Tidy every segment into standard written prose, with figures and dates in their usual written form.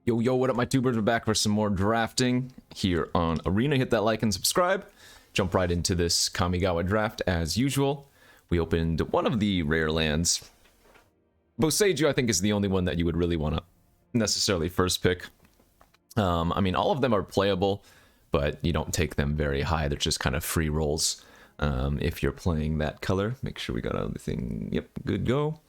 Yo, yo, what up, my tubers? We're back for some more drafting here on Arena. Hit that like and subscribe. Jump right into this Kamigawa draft as usual. We opened one of the rare lands. Boseiju, I think, is the only one that you would really want to necessarily first pick. I mean, all of them are playable, but you don't take them very high. They're just kind of free rolls if you're playing that color. Make sure we got everything. Yep, good go.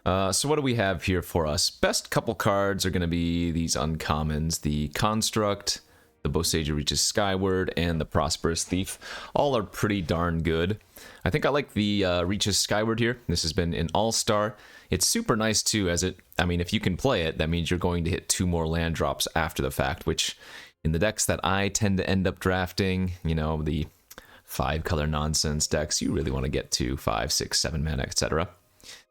So what do we have here for us? Best couple cards are going to be these uncommons. The Construct, the Boseiju Reaches Skyward, and the Prosperous Thief. All are pretty darn good. I think I like the Reaches Skyward here. This has been an all-star. It's super nice too, as I mean, if you can play it, that means you're going to hit 2 more land drops after the fact, which in the decks that I tend to end up drafting, you know, the 5-color nonsense decks, you really want to get to 5, 6, 7 mana, etc.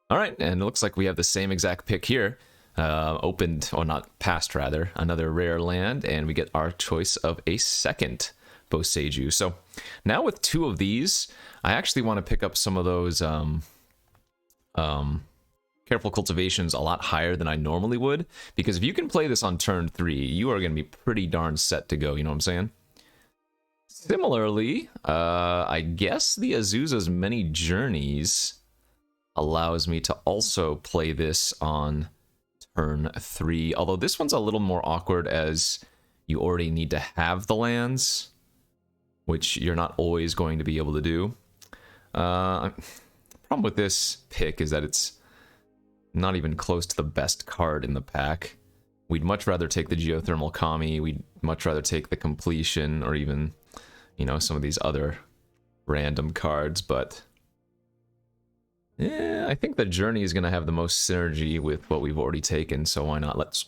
All right, and it looks like we have the same exact pick here. Opened, or not, passed rather, another rare land, and we get our choice of a second Boseiju. So now with 2 of these, I actually want to pick up some of those Careful Cultivations a lot higher than I normally would, because if you can play this on turn 3, you are going to be pretty darn set to go, you know what I'm saying? Similarly, I guess the Azusa's Many Journeys allows me to also play this on turn 3, although this one's a little more awkward as you already need to have the lands, which you're not always going to be able to do. The problem with this pick is that it's not even close to the best card in the pack. We'd much rather take the Geothermal Kami, we'd much rather take the Completion, or even, you know, some of these other random cards, but yeah, I think the Journey is going to have the most synergy with what we've already taken, so why not? Let's...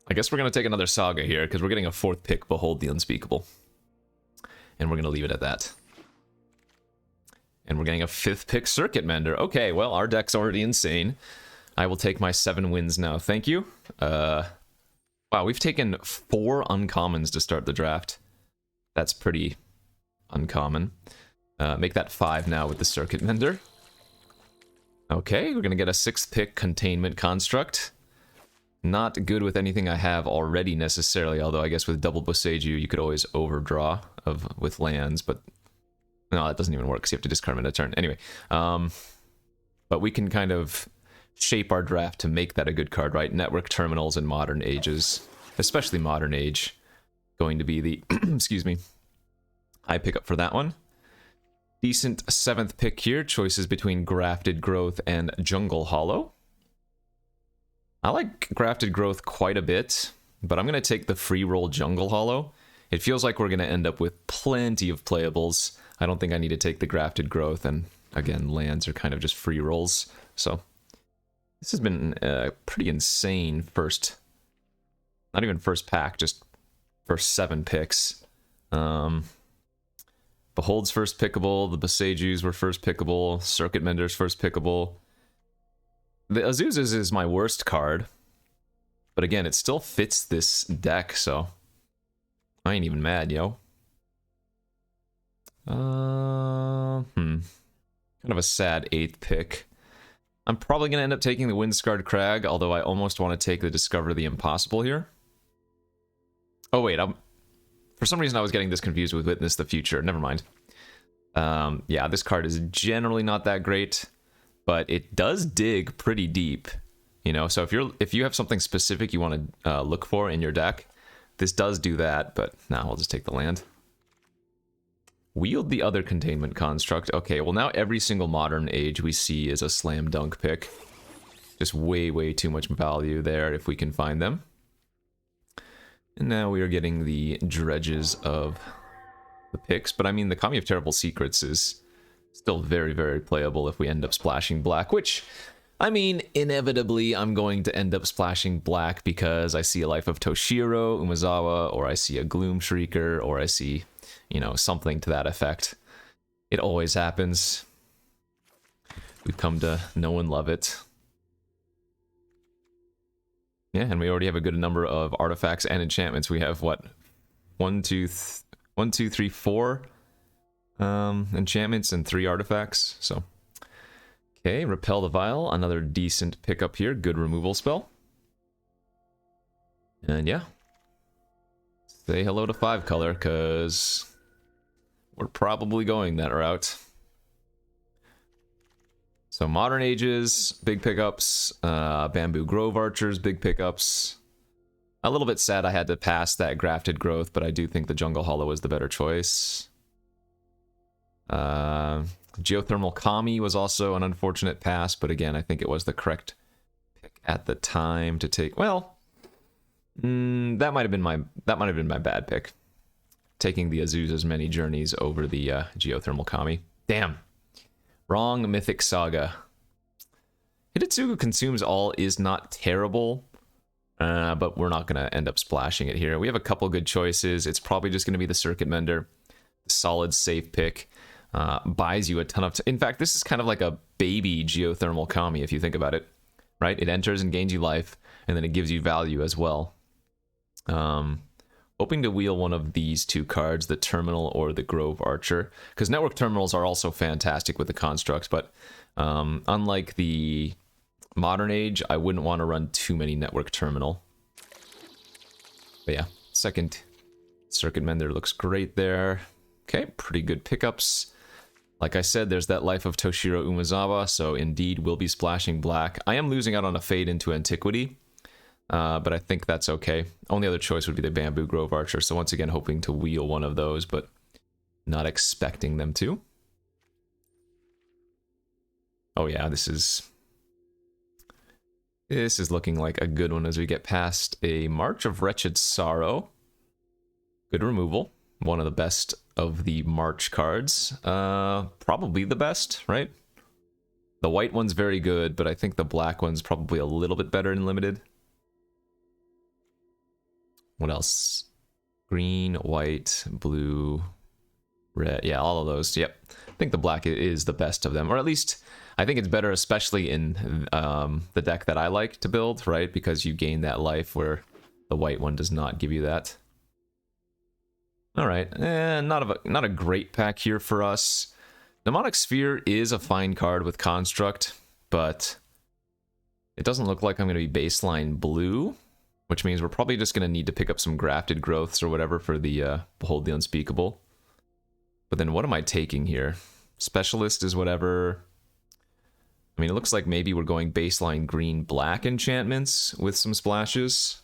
I guess we're going to take another Saga here, because we're getting a 4th pick, Behold the Unspeakable. And we're going to leave it at that. And we're getting a 5th pick, Circuit Mender. Okay, well, our deck's already insane. I will take my 7 wins now. Thank you. Wow, we've taken 4 uncommons to start the draft. That's pretty uncommon. Make that 5 now with the Circuit Mender. Okay, we're going to get a 6th pick, Containment Construct. Not good with anything I have already necessarily, although I guess with double Boseiju you could always overdraw with lands, but no, that doesn't even work because you have to discard them in a turn. Anyway, but we can kind of shape our draft to make that a good card, right? Network Terminals in Modern Ages, especially Modern Age, going to be the, excuse me, high pickup for that one. Decent 7th pick here, choices between Grafted Growth and Jungle Hollow. I like Grafted Growth quite a bit, but I'm going to take the free roll Jungle Hollow. It feels like we're going to end up with plenty of playables. I don't think I need to take the Grafted Growth, and again, lands are kind of just free rolls, so this has been a pretty insane first, not even first pack, just first 7 picks. Behold's first pickable, the Boseijus were first pickable, Circuit Mender's first pickable. The Azusa's is my worst card, but again, it still fits this deck, so I ain't even mad, yo. Kind of a sad 8th pick. I'm probably going to end up taking the Windscarred Crag, although I almost want to take the Discover the Impossible here. Oh wait, for some reason I was getting this confused with Witness the Future. Never mind. Yeah, this card is generally not that great, but it does dig pretty deep, you know. So if you have something specific you want to look for in your deck, this does do that. But now I'll just take the land. Wield the other Containment Construct. Okay, well now every single Modern Age we see is a slam dunk pick. Just way too much value there if we can find them. And now we are getting the dredges of the picks. But I mean, the Kami of Terrible Secrets is still very playable if we end up splashing black, which, I mean, inevitably I'm going to end up splashing black because I see a Life of Toshiro, Umezawa, or I see a Gloom Shrieker, or I see, you know, something to that effect. It always happens. We've come to know and love it. Yeah, and we already have a good number of artifacts and enchantments. We have, what, 1, 2, 3, 4 enchantments and 3 artifacts, so Okay, Repel the Vial, another decent pickup here. Good removal spell. And yeah. Say hello to 5-color, because we're probably going that route. So Modern Ages, big pickups. Bamboo Grove Archers, big pickups. A little bit sad I had to pass that Grafted Growth, but I do think the Jungle Hollow is the better choice. Geothermal Kami was also an unfortunate pass, but again, I think it was the correct pick at the time to take. Well, that might have been my bad pick. Taking the Azusa's Many Journeys over the Geothermal Kami. Damn. Wrong Mythic Saga. Hidetsugu Consumes All is not terrible, but we're not going to end up splashing it here. We have a couple good choices. It's probably just going to be the Circuit Mender. Solid, safe pick. Buys you a ton of... In fact, this is kind of like a baby Geothermal Kami, if you think about it. Right? It enters and gains you life, and then it gives you value as well. Hoping to wheel one of these two cards, the Terminal or the Grove Archer, because Network Terminals are also fantastic with the constructs, but unlike the Modern Age, I wouldn't want to run too many Network Terminal. But yeah, second Circuit Mender looks great there. Okay, pretty good pickups. Like I said, there's that Life of Toshiro Umezawa, so indeed we'll be splashing black. I am losing out on a Fade into Antiquity, but I think that's okay. Only other choice would be the Bamboo Grove Archer, so once again hoping to wheel one of those, but not expecting them to. Oh yeah, this is looking like a good one as we get past a March of Wretched Sorrow. Good removal. One of the best of the March cards. Probably the best, right? The white one's very good, but I think the black one's probably a little bit better in Limited. What else? Green, white, blue, red. Yeah, all of those. Yep. I think the black is the best of them. Or at least, I think it's better, especially in the deck that I like to build, right? Because you gain that life where the white one does not give you that. All right, not a great pack here for us. Mnemonic Sphere is a fine card with Construct, but it doesn't look like I'm going to be baseline blue, which means we're probably just going to need to pick up some Grafted Growths or whatever for the Behold the Unspeakable. But then what am I taking here? Specialist is whatever. I mean, it looks like maybe we're going baseline green-black enchantments with some splashes.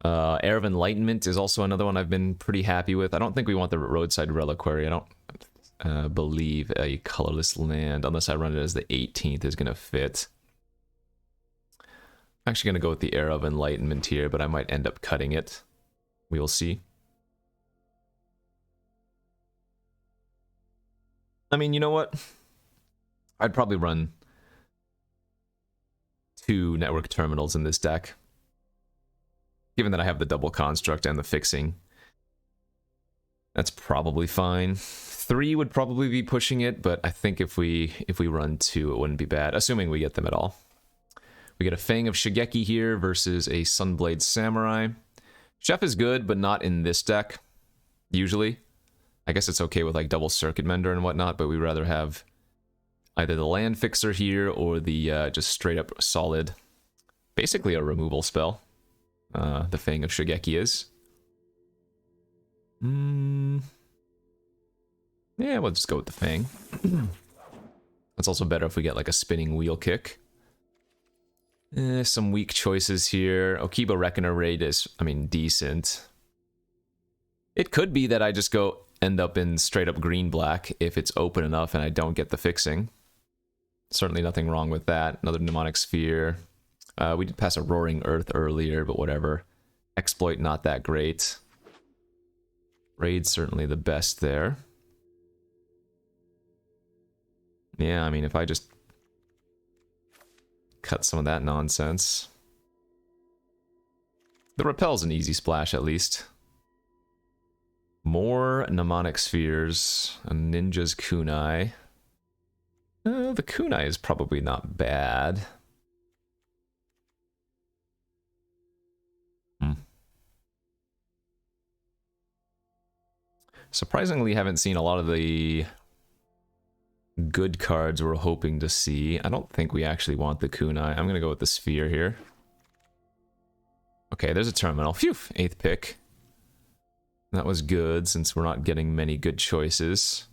Air of Enlightenment is also another one I've been pretty happy with. I don't think we want the Roadside Reliquary. I don't believe a colorless land, unless I run it as the 18th, is going to fit. I'm actually going to go with the Air of Enlightenment here, but I might end up cutting it. We will see. I mean, you know what? I'd probably run 2 Network Terminals in this deck. Given that I have the double construct and the fixing, that's probably fine. 3 would probably be pushing it, but I think if we run 2, it wouldn't be bad, assuming we get them at all. We get a Fang of Shigeki here versus a Sunblade Samurai. Chef is good, but not in this deck, usually. I guess it's okay with like double Circuit Mender and whatnot, but we'd rather have either the Land Fixer here or the just straight up solid, basically a removal spell. The Fang of Shigeki is. Yeah, we'll just go with the Fang. That's also better if we get like a spinning wheel kick. Some weak choices here. Okiba Reckoner Raid is, I mean, decent. It could be that I just end up in straight up green-black if it's open enough and I don't get the fixing. Certainly nothing wrong with that. Another Mnemonic Sphere. We did pass a Roaring Earth earlier, but whatever. Exploit, not that great. Raid, certainly the best there. Yeah, I mean, if I just cut some of that nonsense. The Repel's an easy splash, at least. More Mnemonic Spheres. A Ninja's Kunai. The Kunai is probably not bad. Surprisingly, haven't seen a lot of the good cards we're hoping to see. I don't think we actually want the kunai. I'm going to go with the sphere here. Okay, there's a terminal. Phew, 8th pick. That was good, since we're not getting many good choices.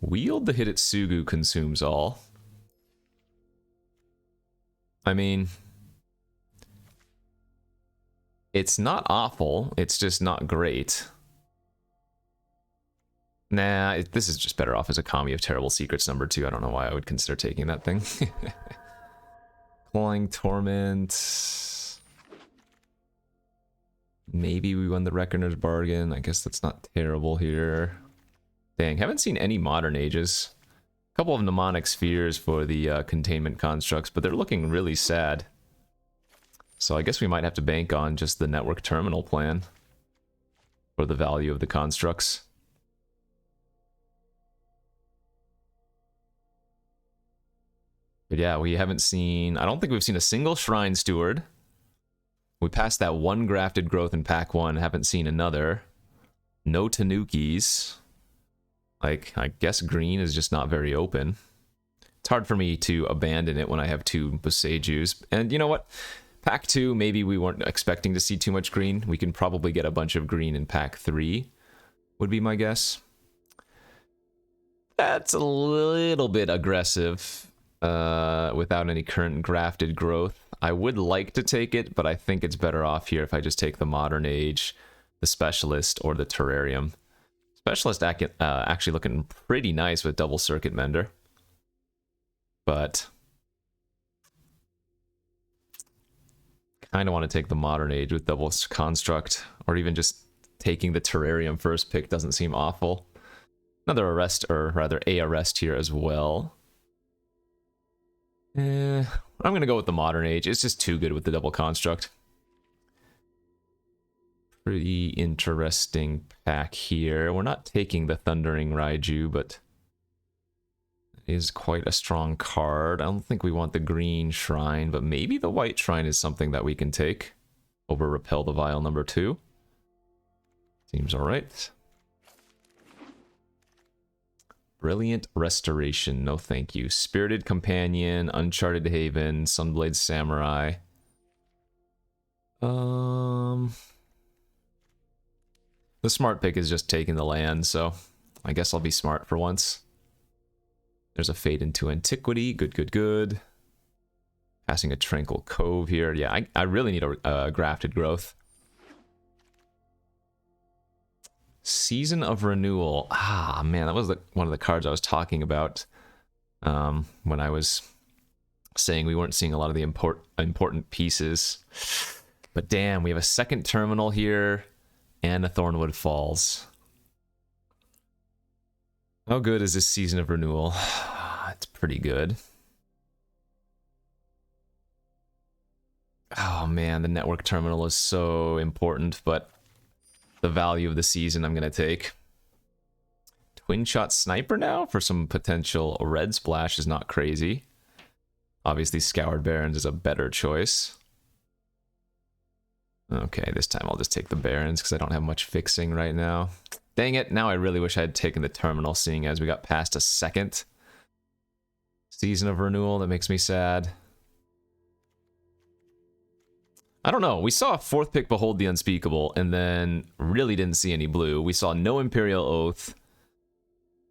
Wield the Hidetsugu consumes all. I mean, it's not awful, it's just not great. Nah, this is just better off as a Kami of Terrible Secrets #2. I don't know why I would consider taking that thing. Clawing Torment. Maybe we won the Reckoner's Bargain. I guess that's not terrible here. Dang, haven't seen any Modern Ages. A couple of Mnemonic Spheres for the containment constructs, but they're looking really sad. So I guess we might have to bank on just the network terminal plan for the value of the constructs. But yeah, we haven't seen... I don't think we've seen a single Shrine Steward. We passed that one Grafted Growth in Pack 1, haven't seen another. No Tanukis. Like, I guess green is just not very open. It's hard for me to abandon it when I have 2 Boseijus. And you know what? Pack 2, maybe we weren't expecting to see too much green. We can probably get a bunch of green in Pack 3, would be my guess. That's a little bit aggressive without any current grafted growth. I would like to take it, but I think it's better off here if I just take the Modern Age, the Specialist, or the Terrarium. Specialist actually looking pretty nice with double Circuit Mender. But kind of want to take the Modern Age with double Construct, or even just taking the Terrarium first pick doesn't seem awful. Another arrest, or rather a arrest here as well. I'm going to go with the Modern Age. It's just too good with the double Construct. Pretty interesting pack here. We're not taking the Thundering Raiju, but it is quite a strong card. I don't think we want the green Shrine, but maybe the white Shrine is something that we can take over Repel the Vial #2. Seems alright. Brilliant Restoration, no thank you. Spirited Companion, Uncharted Haven, Sunblade Samurai. The smart pick is just taking the land, so I guess I'll be smart for once. There's a Fade into Antiquity, good, good, good. Passing a Tranquil Cove here. Yeah, I really need a Grafted Growth. Season of Renewal. Ah, man, that was one of the cards I was talking about when I was saying we weren't seeing a lot of the important pieces. But damn, we have a second terminal here and a Thornwood Falls. How good is this Season of Renewal? It's pretty good. Oh man, the network terminal is so important, but the value of the season I'm going to take. Twin Shot Sniper now for some potential red splash is not crazy. Obviously Scoured Barrens is a better choice. Okay, this time I'll just take the Barrens because I don't have much fixing right now. Dang it, now I really wish I had taken the terminal, seeing as we got past a second Season of Renewal. That makes me sad. I don't know, we saw a 4th pick Behold the Unspeakable, and then really didn't see any blue. We saw no Imperial Oath.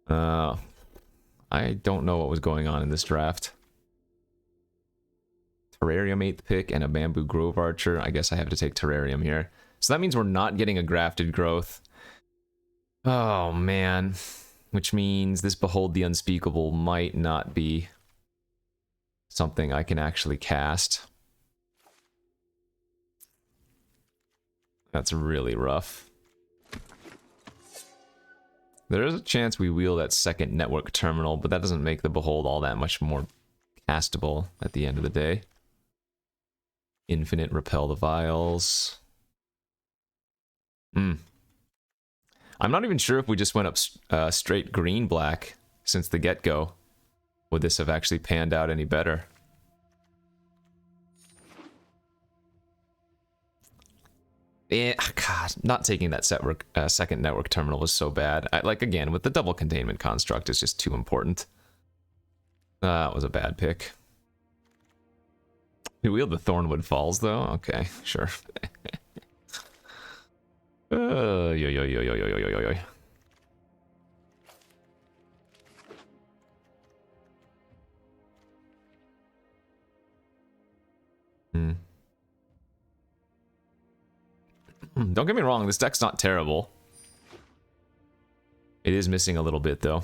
I don't know what was going on in this draft. Terrarium 8th pick and a Bamboo Grove Archer. I guess I have to take Terrarium here. So that means we're not getting a Grafted Growth. Oh, man. Which means this Behold the Unspeakable might not be something I can actually cast. That's really rough. There is a chance we wheel that second network terminal, but that doesn't make the Behold all that much more castable at the end of the day. Infinite Repel the Vials. I'm not even sure if we just went up straight green-black since the get-go. Would this have actually panned out any better? God, not taking that second network terminal was so bad. Like, again, with the double containment construct, it's just too important. That was a bad pick. We wield the Thornwood Falls, though? Okay, sure. Yo. Don't get me wrong, this deck's not terrible. It is missing a little bit, though.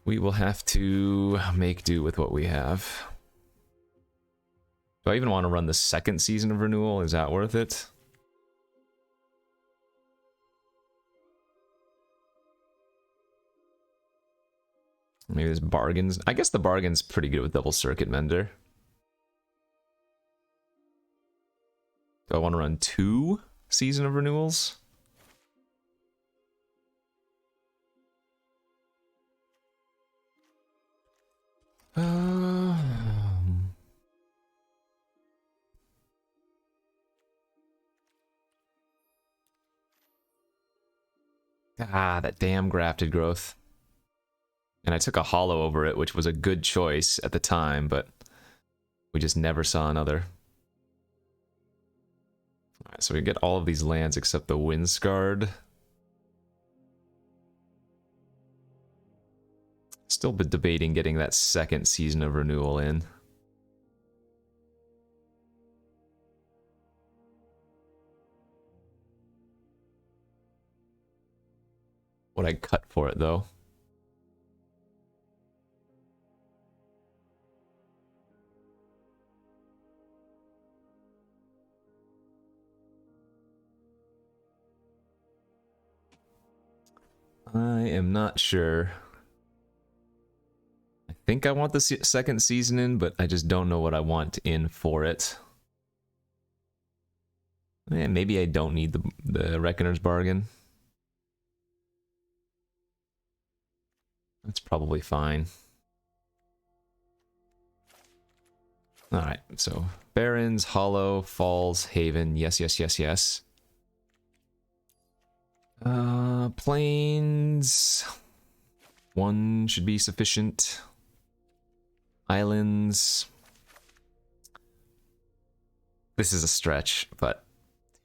We will have to make do with what we have. Do I even want to run the second season of Renewal? Is that worth it? Maybe there's bargains. I guess the bargain's pretty good with Double Circuit Mender. Do I want to run 2 Season of Renewals? That damn grafted growth. And I took a hollow over it, which was a good choice at the time, but we just never saw another. Alright, so we get all of these lands except the Windscarred. Still been debating getting that second Season of Renewal in. What I'd cut for it, though. I am not sure. I think I want the second season in, but I just don't know what I want in for it. Maybe I don't need the Reckoner's Bargain. That's probably fine. Alright, so Barrens, Hollow, Falls, Haven, yes. Plains. 1 should be sufficient. Islands. This is a stretch, but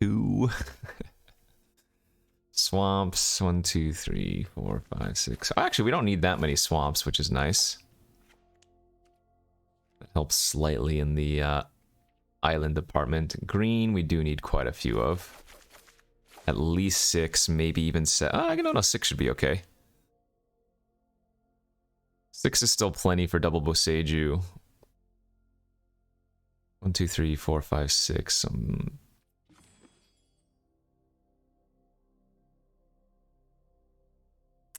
2. Swamps, 1, 2, 3, 4, 5, 6. Actually, we don't need that many swamps, which is nice. That helps slightly in the island department. Green, we do need quite a few of. At least 6, maybe even 7. No, 6 should be okay. 6 is still plenty for double Boseiju. 1, 2, 3, 4, 5, 6.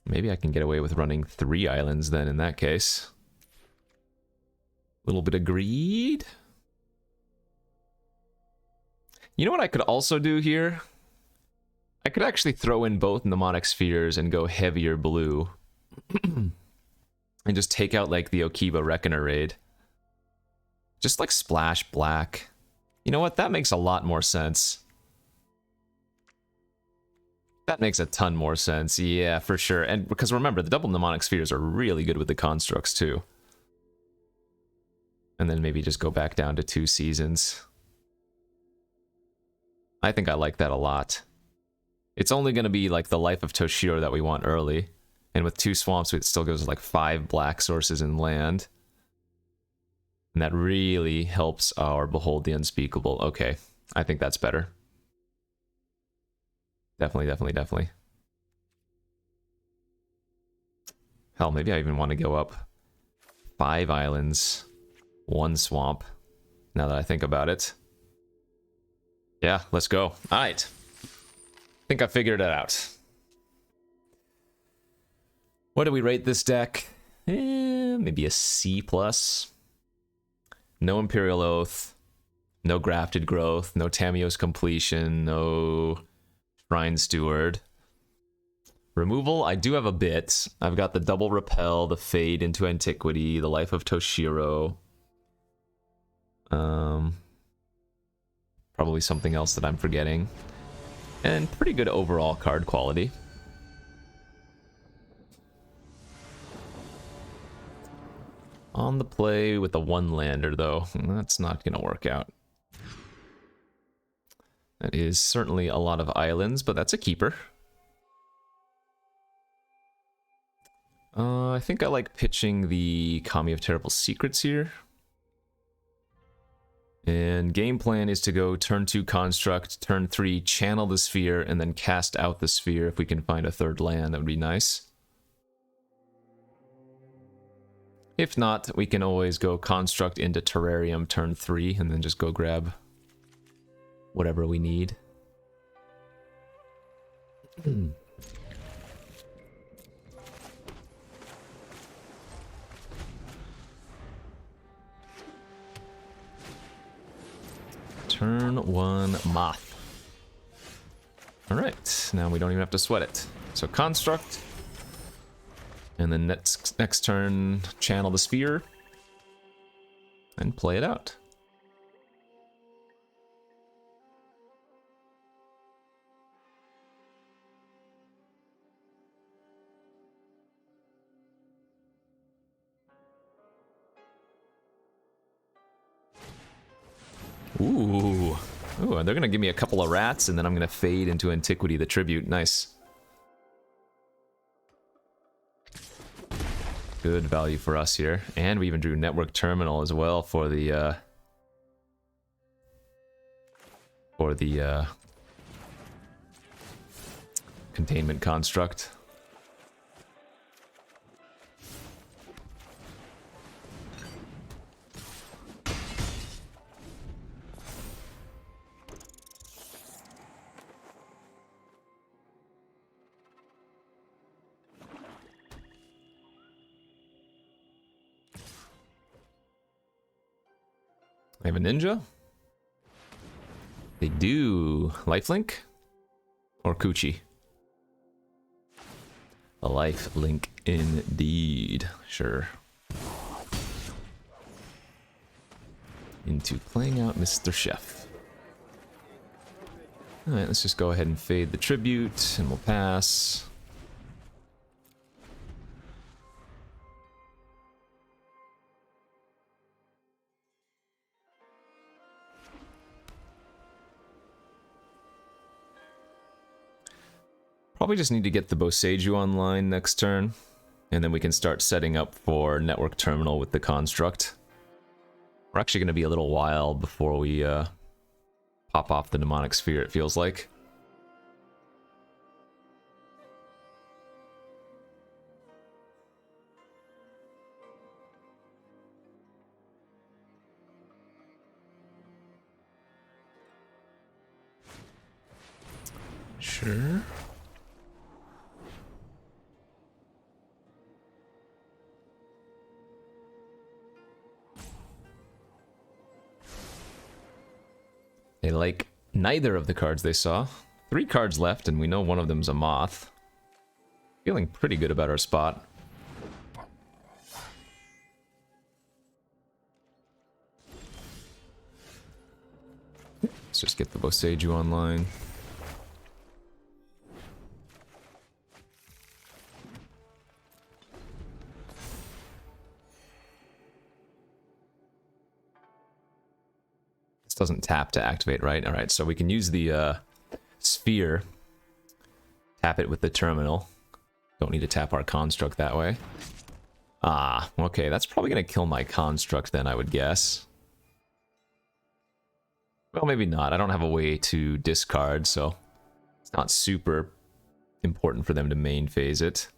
Maybe I can get away with running 3 islands then in that case. A little bit of greed. You know what I could also do here? I could actually throw in both mnemonic spheres and go heavier blue. And just take out like the Okiba Reckoner raid. Just like splash black. You know what? That makes a lot more sense. That makes a ton more sense. Yeah, for sure. And because remember, the double mnemonic spheres are really good with the constructs too. And then maybe just go back down to 2 seasons. I think I like that a lot. It's only going to be like the Life of Toshiro that we want early. And with 2 swamps, it still gives like 5 black sources in land. And that really helps our Behold the Unspeakable. Okay, I think that's better. Definitely. Hell, maybe I even want to go up 5 islands, 1 swamp, now that I think about it. Yeah, let's go. Alright. I think I figured it out. What do we rate this deck? Maybe a C+. No Imperial Oath, no Grafted Growth, no Tamiyo's Completion, no Shrine Steward. Removal, I do have a bit. I've got the Double Repel, the Fade into Antiquity, the Life of Toshiro. Probably something else that I'm forgetting. And pretty good overall card quality. On the play with a one-lander, though. That's not going to work out. That is certainly a lot of islands, but that's a keeper. I think I like pitching the Kami of Terrible Secrets here. And game plan is to go turn 2 Construct, turn 3 Channel the Sphere, and then cast out the Sphere. If we can find a third land, that would be nice. If not, we can always go Construct into Terrarium turn 3, and then just go grab whatever we need. Turn 1 Moth. Alright, now we don't even have to sweat it. So Construct. And then next turn, channel the Sphere. And play it out. Ooh. Ooh, they're gonna give me a couple of rats, and then I'm gonna fade into Antiquity the Tribute. Nice. Good value for us here. And we even drew Network Terminal as well for the Containment Construct. I have a ninja. They do lifelink or Coochie. A lifelink indeed. Sure. Into playing out Mr. Chef. Alright, let's just go ahead and fade the tribute and we'll pass. Probably just need to get the Boseiju online next turn, and then we can start setting up for Network Terminal with the Construct. We're actually going to be a little while before we pop off the Demonic Sphere, it feels like. Sure. They like neither of the cards they saw. 3 cards left, and we know one of them's a Moth. Feeling pretty good about our spot. Let's just get the Boseiju online. Doesn't tap to activate, right? Alright, so we can use the sphere. Tap it with the terminal. Don't need to tap our construct that way. Ah, okay, that's probably going to kill my construct then, I would guess. Well, maybe not. I don't have a way to discard, so it's not super important for them to main phase it.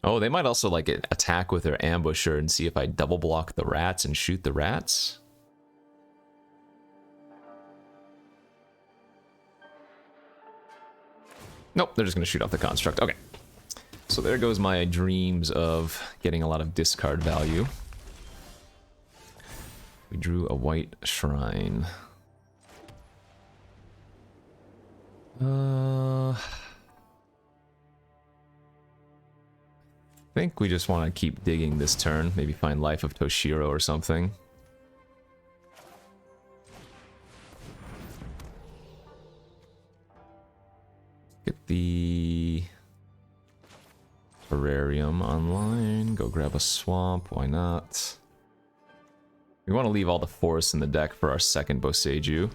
Oh, they might also like attack with their ambusher and see if I double block the rats and shoot the rats. Nope, they're just going to shoot off the construct. Okay. So there goes my dreams of getting a lot of discard value. We drew a white shrine. think we just want to keep digging this turn. Maybe find Life of Toshiro or something. Get the terrarium online. Go grab a swamp. Why not? We want to leave all the forests in the deck for our second Boseiju.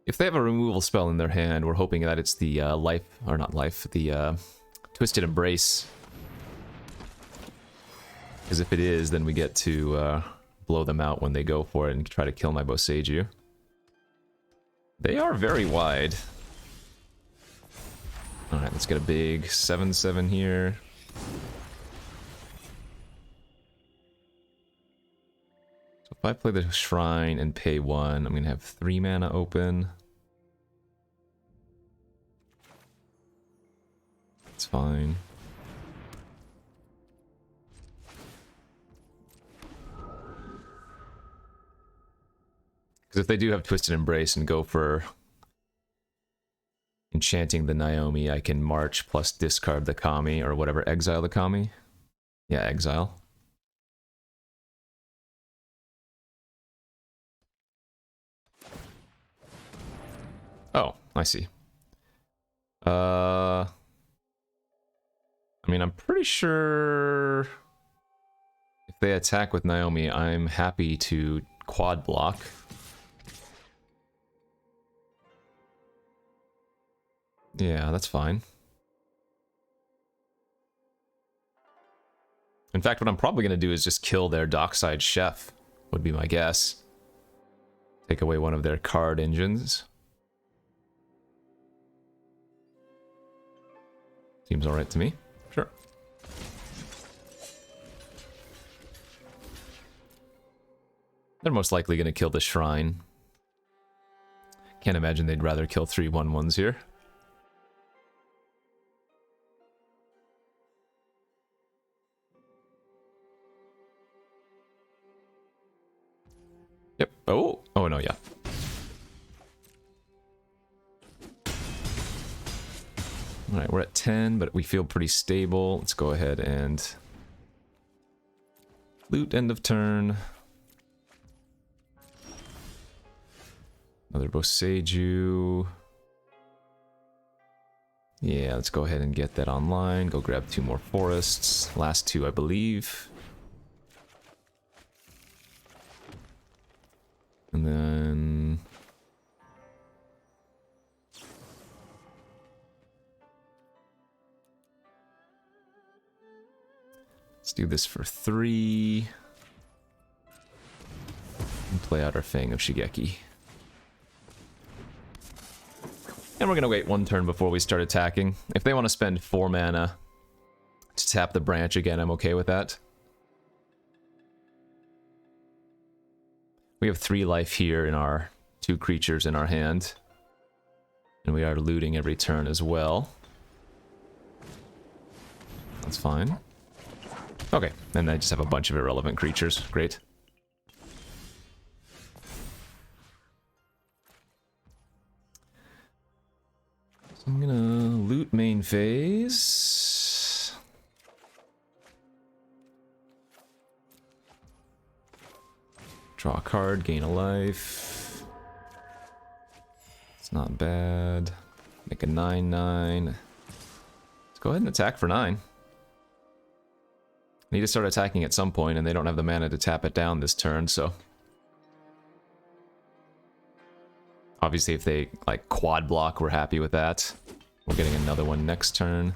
If they have a removal spell in their hand, we're hoping that it's the the Twisted Embrace. Because if it is, then we get to blow them out when they go for it and try to kill my Boseiju. They are very wide. Alright, let's get a big 7/7 here. So if I play the Shrine and pay 1, I'm going to have 3 mana open. It's fine. Because if they do have Twisted Embrace and go for enchanting the Naomi, I can march plus discard the Kami, or whatever, exile the Kami. Yeah, exile. Oh, I see. I mean, I'm pretty sure if they attack with Naomi, I'm happy to quad block. Yeah, that's fine. In fact, what I'm probably going to do is just kill their Dockside Chef, would be my guess. Take away one of their card engines. Seems alright to me. Sure. They're most likely going to kill the Shrine. Can't imagine they'd rather kill 3/1/1s here. Yep. Oh! Oh no, yeah. Alright, we're at 10, but we feel pretty stable. Let's go ahead and loot end of turn. Another Boseiju. Yeah, let's go ahead and get that online. Go grab 2 more forests. Last 2, I believe. And then... let's do this for 3. And play out our Fang of Shigeki. And we're going to wait 1 turn before we start attacking. If they want to spend 4 mana to tap the branch again, I'm okay with that. We have 3 life here in our 2 creatures in our hand. And we are looting every turn as well. That's fine. Okay, and I just have a bunch of irrelevant creatures. Great. So I'm gonna loot main phase. Draw a card, gain a life. It's not bad. Make a 9/9. Let's go ahead and attack for 9. Need to start attacking at some point, and they don't have the mana to tap it down this turn, so... obviously, if they, like, quad block, we're happy with that. We're getting another one next turn.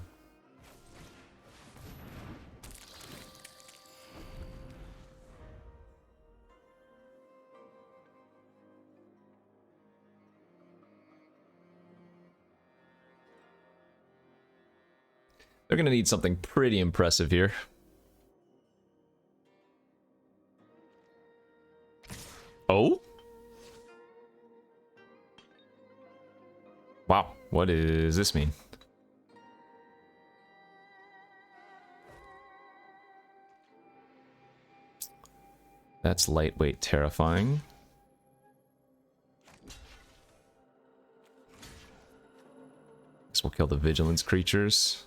They're gonna need something pretty impressive here. Oh? Wow, what does this mean? That's lightweight terrifying. Guess we'll kill the vigilance creatures.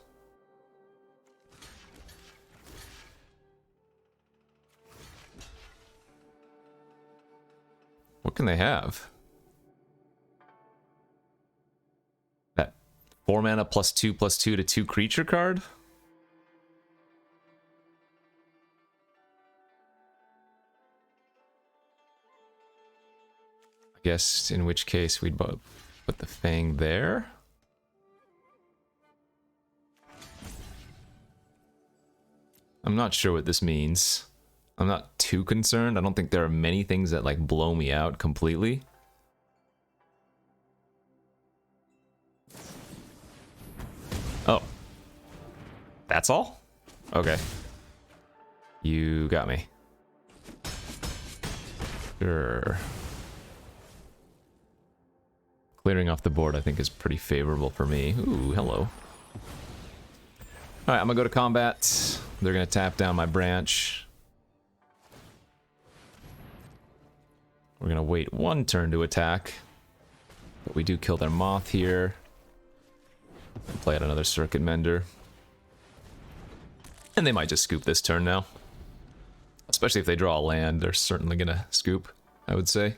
What can they have? That 4 mana +2/+2 to 2 creature card? I guess in which case we'd put the Fang there. I'm not sure what this means. I'm not too concerned. I don't think there are many things that like blow me out completely. Oh. That's all? Okay. You got me. Sure. Clearing off the board I think is pretty favorable for me. Ooh, hello. Alright, I'm gonna go to combat. They're gonna tap down my branch. We're gonna wait 1 turn to attack. But we do kill their moth here. And play out another Circuit Mender. And they might just scoop this turn now. Especially if they draw a land, they're certainly gonna scoop, I would say.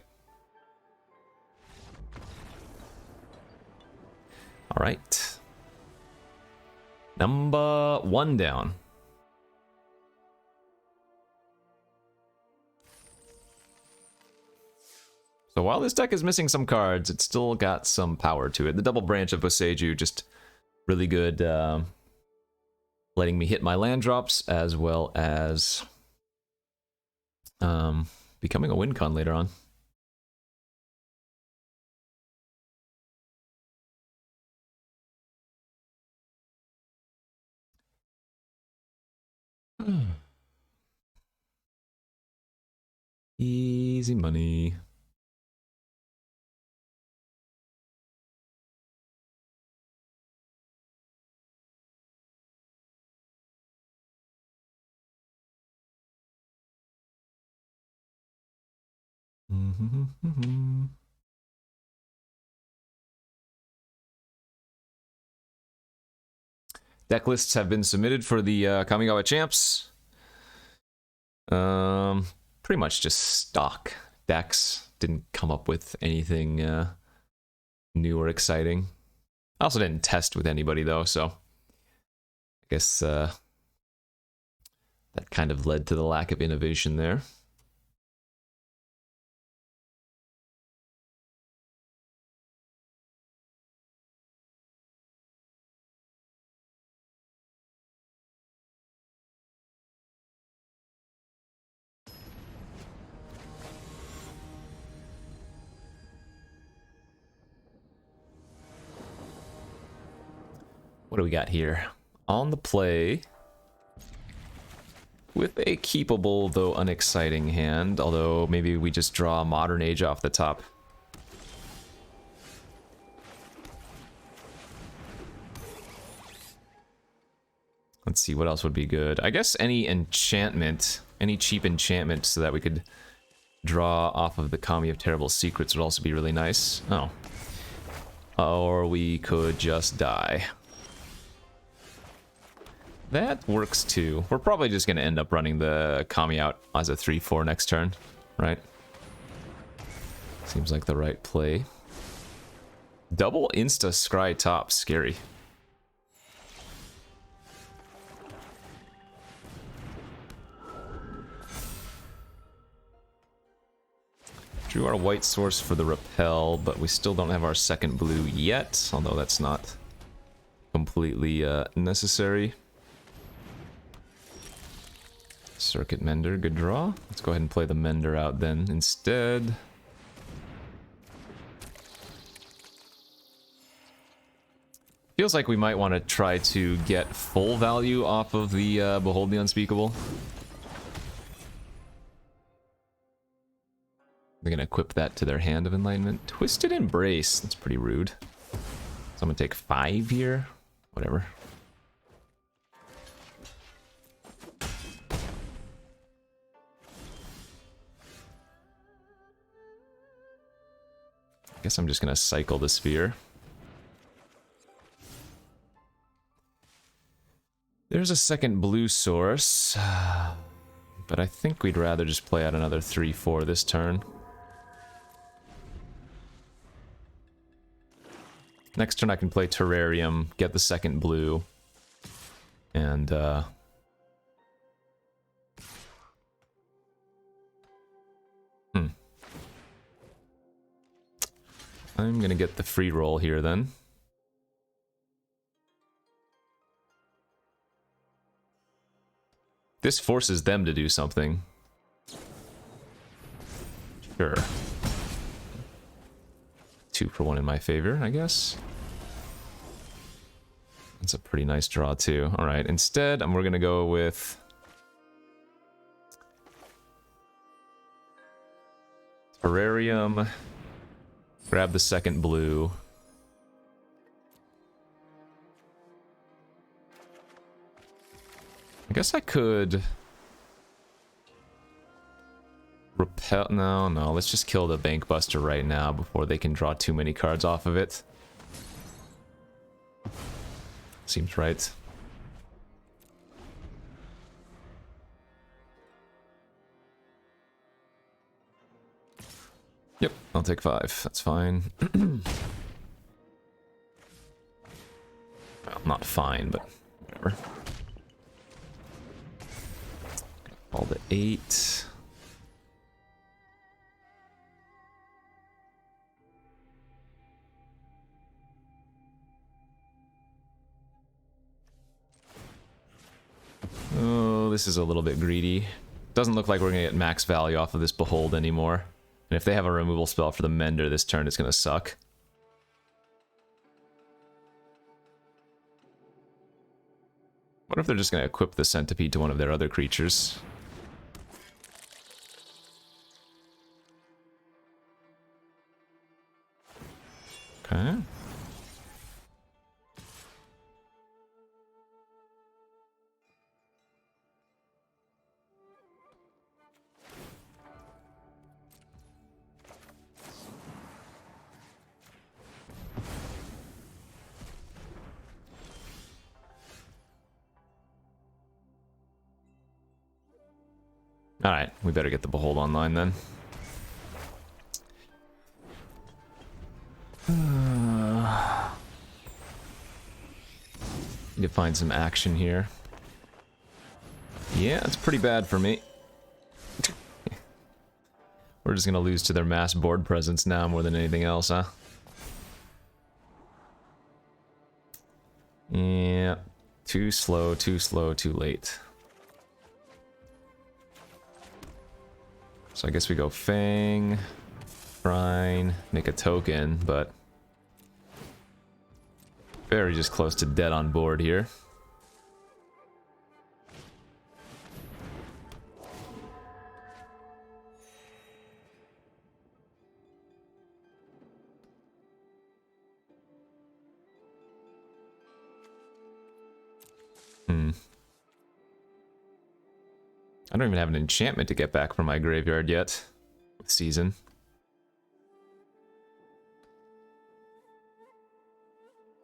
Alright. Number 1 down. So while this deck is missing some cards, it's still got some power to it. The double branch of Boseiju just really good, letting me hit my land drops as well as becoming a win con later on. Easy money. Deck lists have been submitted for the Kamigawa champs. Pretty much just stock decks. Didn't come up with anything new or exciting. I also didn't test with anybody though, so I guess that kind of led to the lack of innovation there. What do we got here? On the play, with a keepable though unexciting hand, although maybe we just draw Modern Age off the top. Let's see, what else would be good? I guess any enchantment, any cheap enchantment so that we could draw off of the Kami of Terrible Secrets would also be really nice. Oh. Or we could just die. That works too. We're probably just going to end up running the Kami out as a 3/4 next turn, right? Seems like the right play. Double insta scry top, scary. Drew our white source for the repel, but we still don't have our second blue yet, although that's not completely necessary. Circuit Mender, good draw. Let's go ahead and play the Mender out then instead. Feels like we might want to try to get full value off of the Behold the Unspeakable. They're gonna equip that to their Hand of Enlightenment. Twisted Embrace, that's pretty rude. So I'm gonna take 5 here, whatever. Guess I'm just gonna cycle the sphere. There's a second blue source, but I think we'd rather just play out another 3-4 this turn. Next turn I can play Terrarium, get the second blue, and I'm gonna get the free roll here then. This forces them to do something. Sure. 2 for 1 in my favor, I guess. That's a pretty nice draw too. Alright, instead, we're gonna go with... Terrarium. Grab the second blue. I guess I could... Repel... No, let's just kill the Bank Buster right now before they can draw too many cards off of it. Seems right. Yep, I'll take 5. That's fine. Well, not fine, but whatever. All the 8. Oh, this is a little bit greedy. Doesn't look like we're gonna get max value off of this Behold anymore. And if they have a removal spell for the Mender this turn, it's gonna suck. What if they're just gonna equip the Centipede to one of their other creatures? Okay. Alright, we better get the Behold online then. Need to find some action here. Yeah, it's pretty bad for me. We're just gonna lose to their mass board presence now more than anything else, huh? Yeah. Too slow, too late. So I guess we go Fang, Shrine, make a token, but very just close to dead on board here. I don't even have an enchantment to get back from my graveyard yet. With Season.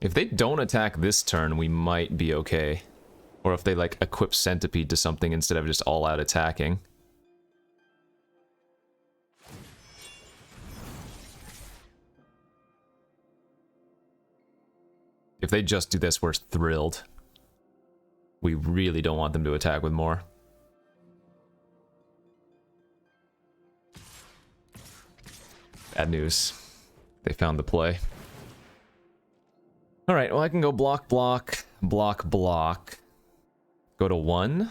If they don't attack this turn, we might be okay. Or if they, like, equip Centipede to something instead of just all-out attacking. If they just do this, we're thrilled. We really don't want them to attack with more. Bad news. They found the play. Alright, well I can go block, block, block, block. Go to 1.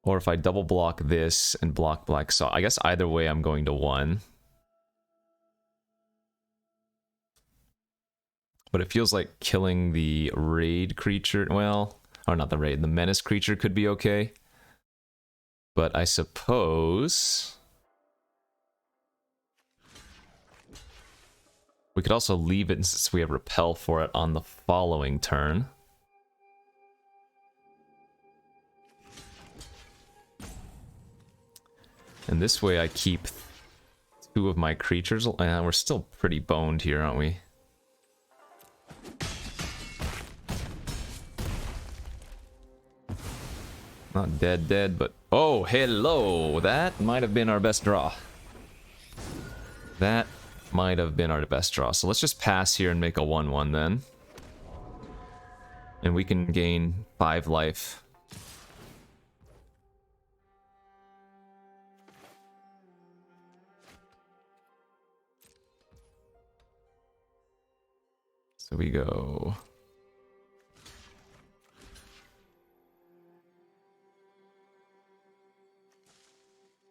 Or if I double block this and block Black Saw. I guess either way I'm going to 1. But it feels like killing the raid creature, well, or not the raid, the menace creature could be okay. But I suppose... we could also leave it since we have Repel for it on the following turn. And this way I keep 2 of my creatures. We're still pretty boned here, aren't we? Not dead, but... Oh, hello! That might have been our best draw. That might have been our best draw. So let's just pass here and make a 1/1 then. And we can gain 5 life. So we go...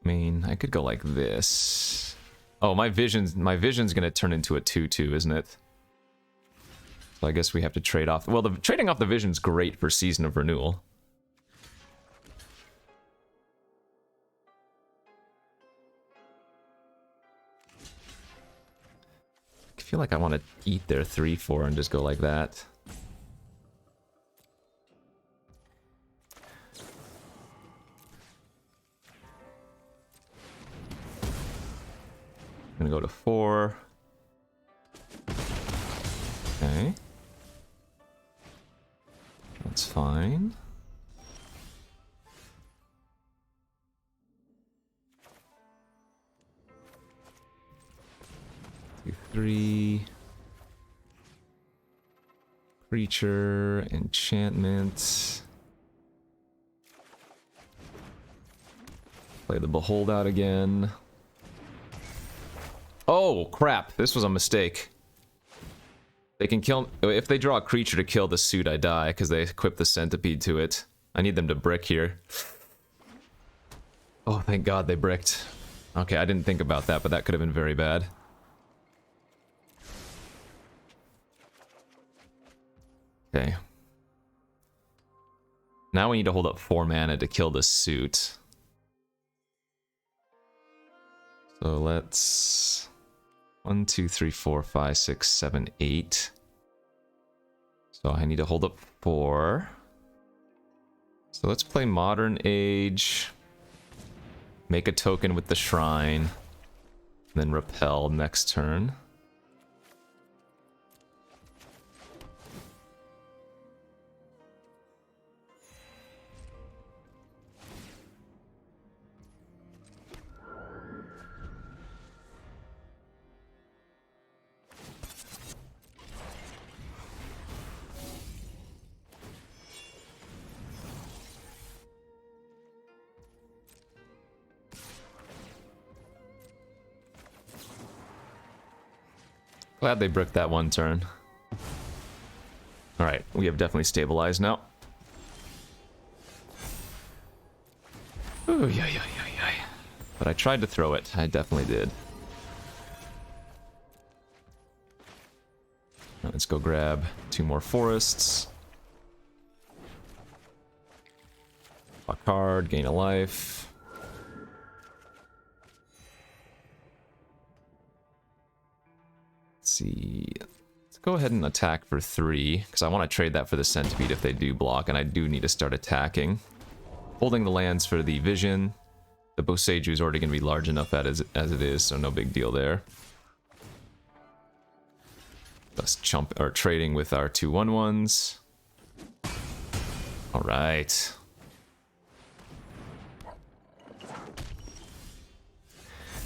I mean, I could go like this. Oh, my vision's gonna turn into a 2/2, isn't it? So I guess we have to trade off. Well, trading off the vision's great for Season of Renewal. I feel like I want to eat their 3/4 and just go like that. I'm gonna go to 4. Okay. That's fine. 2, 3. Creature, enchantment. Play the Behold out again. Oh, crap. This was a mistake. They can kill... If they draw a creature to kill the suit, I die, because they equip the centipede to it. I need them to brick here. Oh, thank God they bricked. Okay, I didn't think about that, but that could have been very bad. Okay. Now we need to hold up 4 mana to kill the suit. So let's... 1, 2, 3, 4, 5, 6, 7, 8. So I need to hold up 4. So let's play Modern Age. Make a token with the Shrine. Then Repel next turn. Glad they bricked that one turn. Alright, we have definitely stabilized now. Ooh, yeah. But I tried to throw it. I definitely did. Now let's go grab 2 more forests. A card, gain a life. Let's see. Let's go ahead and attack for 3, because I want to trade that for the centipede if they do block, and I do need to start attacking. Holding the lands for the vision. The Boseiju is already going to be large enough as it is, so no big deal there. Let's trading with our 2/1/1s. All right.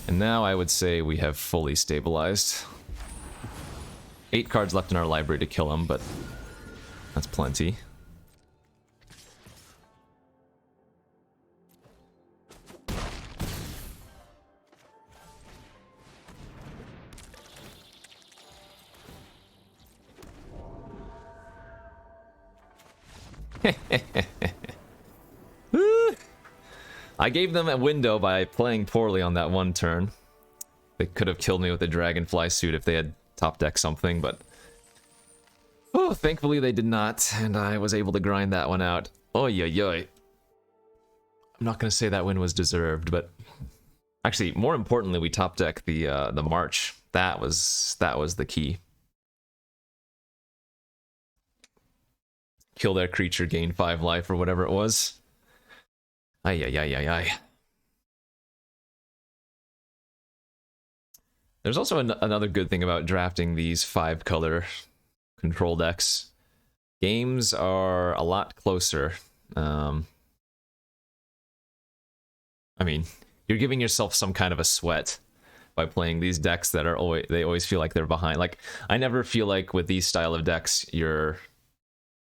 And now I would say we have fully stabilized. 8 cards left in our library to kill him, but that's plenty. I gave them a window by playing poorly on that one turn. They could have killed me with a dragonfly suit if they had top deck something, but oh, thankfully they did not, and I was able to grind that one out. Oy. I'm not gonna say that win was deserved, but actually, more importantly, we top deck the March. That was the key. Kill their creature, gain 5 life, or whatever it was. Ay. There's also another good thing about drafting these 5-color control decks. Games are a lot closer. I mean, you're giving yourself some kind of a sweat by playing these decks that are always feel like they're behind. Like, I never feel like with these style of decks you're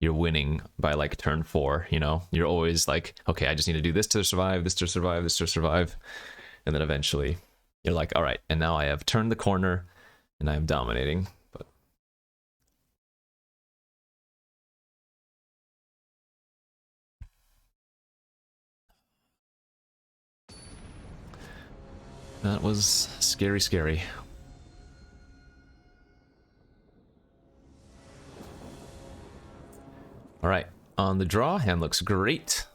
winning by like turn 4, you know? You're always like, okay, I just need to do this to survive, this to survive, this to survive. And then eventually you're like, all right, and now I have turned the corner and I am dominating. But that was scary, scary. All right, on the draw, hand looks great.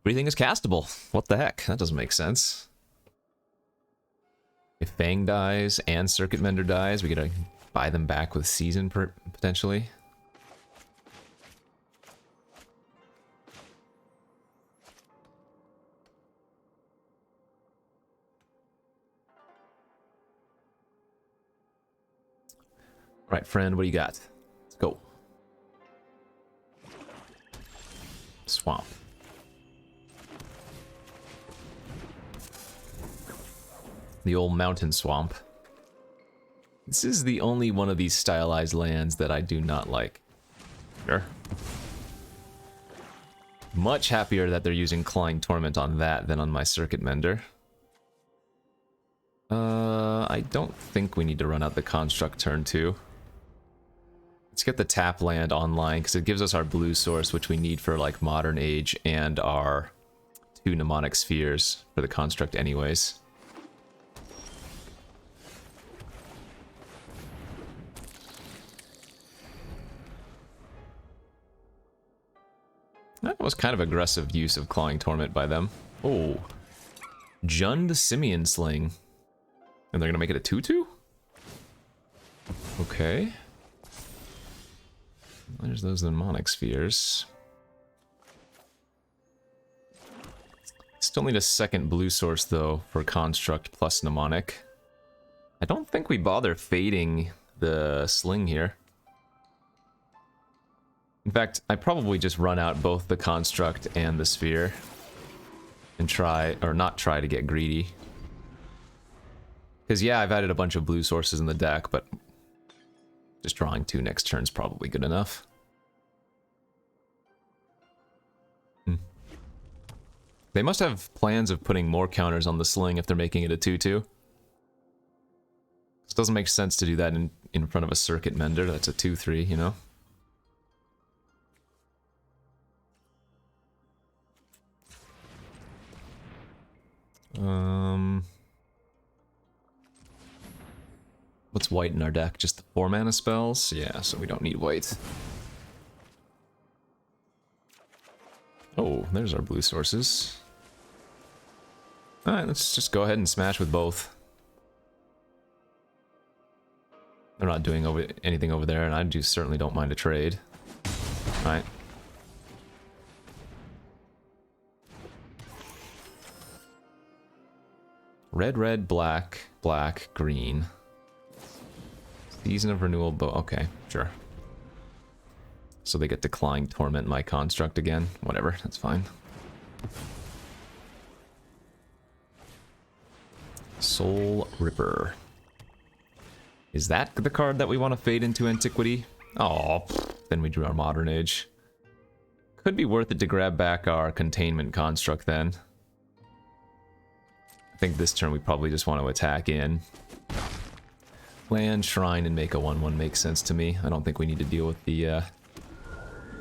Everything is castable. What the heck? That doesn't make sense. If Fang dies and Circuit Mender dies, we gotta buy them back with Season potentially. All right, friend, what do you got? Let's go. Swamp. The old mountain swamp. This is the only one of these stylized lands that I do not like. Sure. Much happier that they're using Clawing Torment on that than on my Circuit Mender. I don't think we need to run out the Construct turn 2. Let's get the tap land online, because it gives us our blue source, which we need for like Modern Age, and our 2 Mnemonic Spheres for the Construct anyways. That was kind of aggressive use of Clawing Torment by them. Oh. Jund Simian Sling. And they're gonna make it a 2/2? Okay. There's those Mnemonic Spheres. Still need a second blue source, though, for Construct plus Mnemonic. I don't think we bother fading the Sling here. In fact, I probably just run out both the Construct and the Sphere. And try, or not try, to get greedy. Because, yeah, I've added a bunch of blue sources in the deck, but just drawing 2 next turn is probably good enough. They must have plans of putting more counters on the Sling if they're making it a 2/2. It doesn't make sense to do that in front of a Circuit Mender. That's a 2/3, you know? What's white in our deck? Just the 4 mana spells? Yeah, so we don't need white. Oh, there's our blue sources. Alright, let's just go ahead and smash with both. They're not doing anything over there, and I certainly don't mind a trade. Alright. Red, red, black, black, green. Season of Renewal, okay, sure. So they get to Clawing Torment my Construct again. Whatever, that's fine. Soul Ripper. Is that the card that we want to fade into Antiquity? Oh, then we drew our Modern Age. Could be worth it to grab back our Containment Construct then. I think this turn we probably just want to attack in. Land, Shrine, and make a 1/1 makes sense to me. I don't think we need to deal with the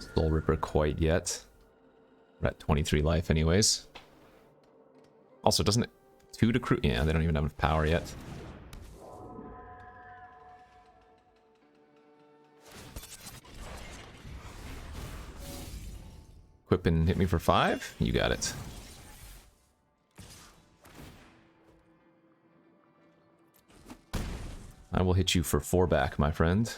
Soul Ripper quite yet. We're at 23 life anyways. Also, doesn't it 2 to crew? Yeah, they don't even have enough power yet. Equip and hit me for 5? You got it. I will hit you for 4 back, my friend.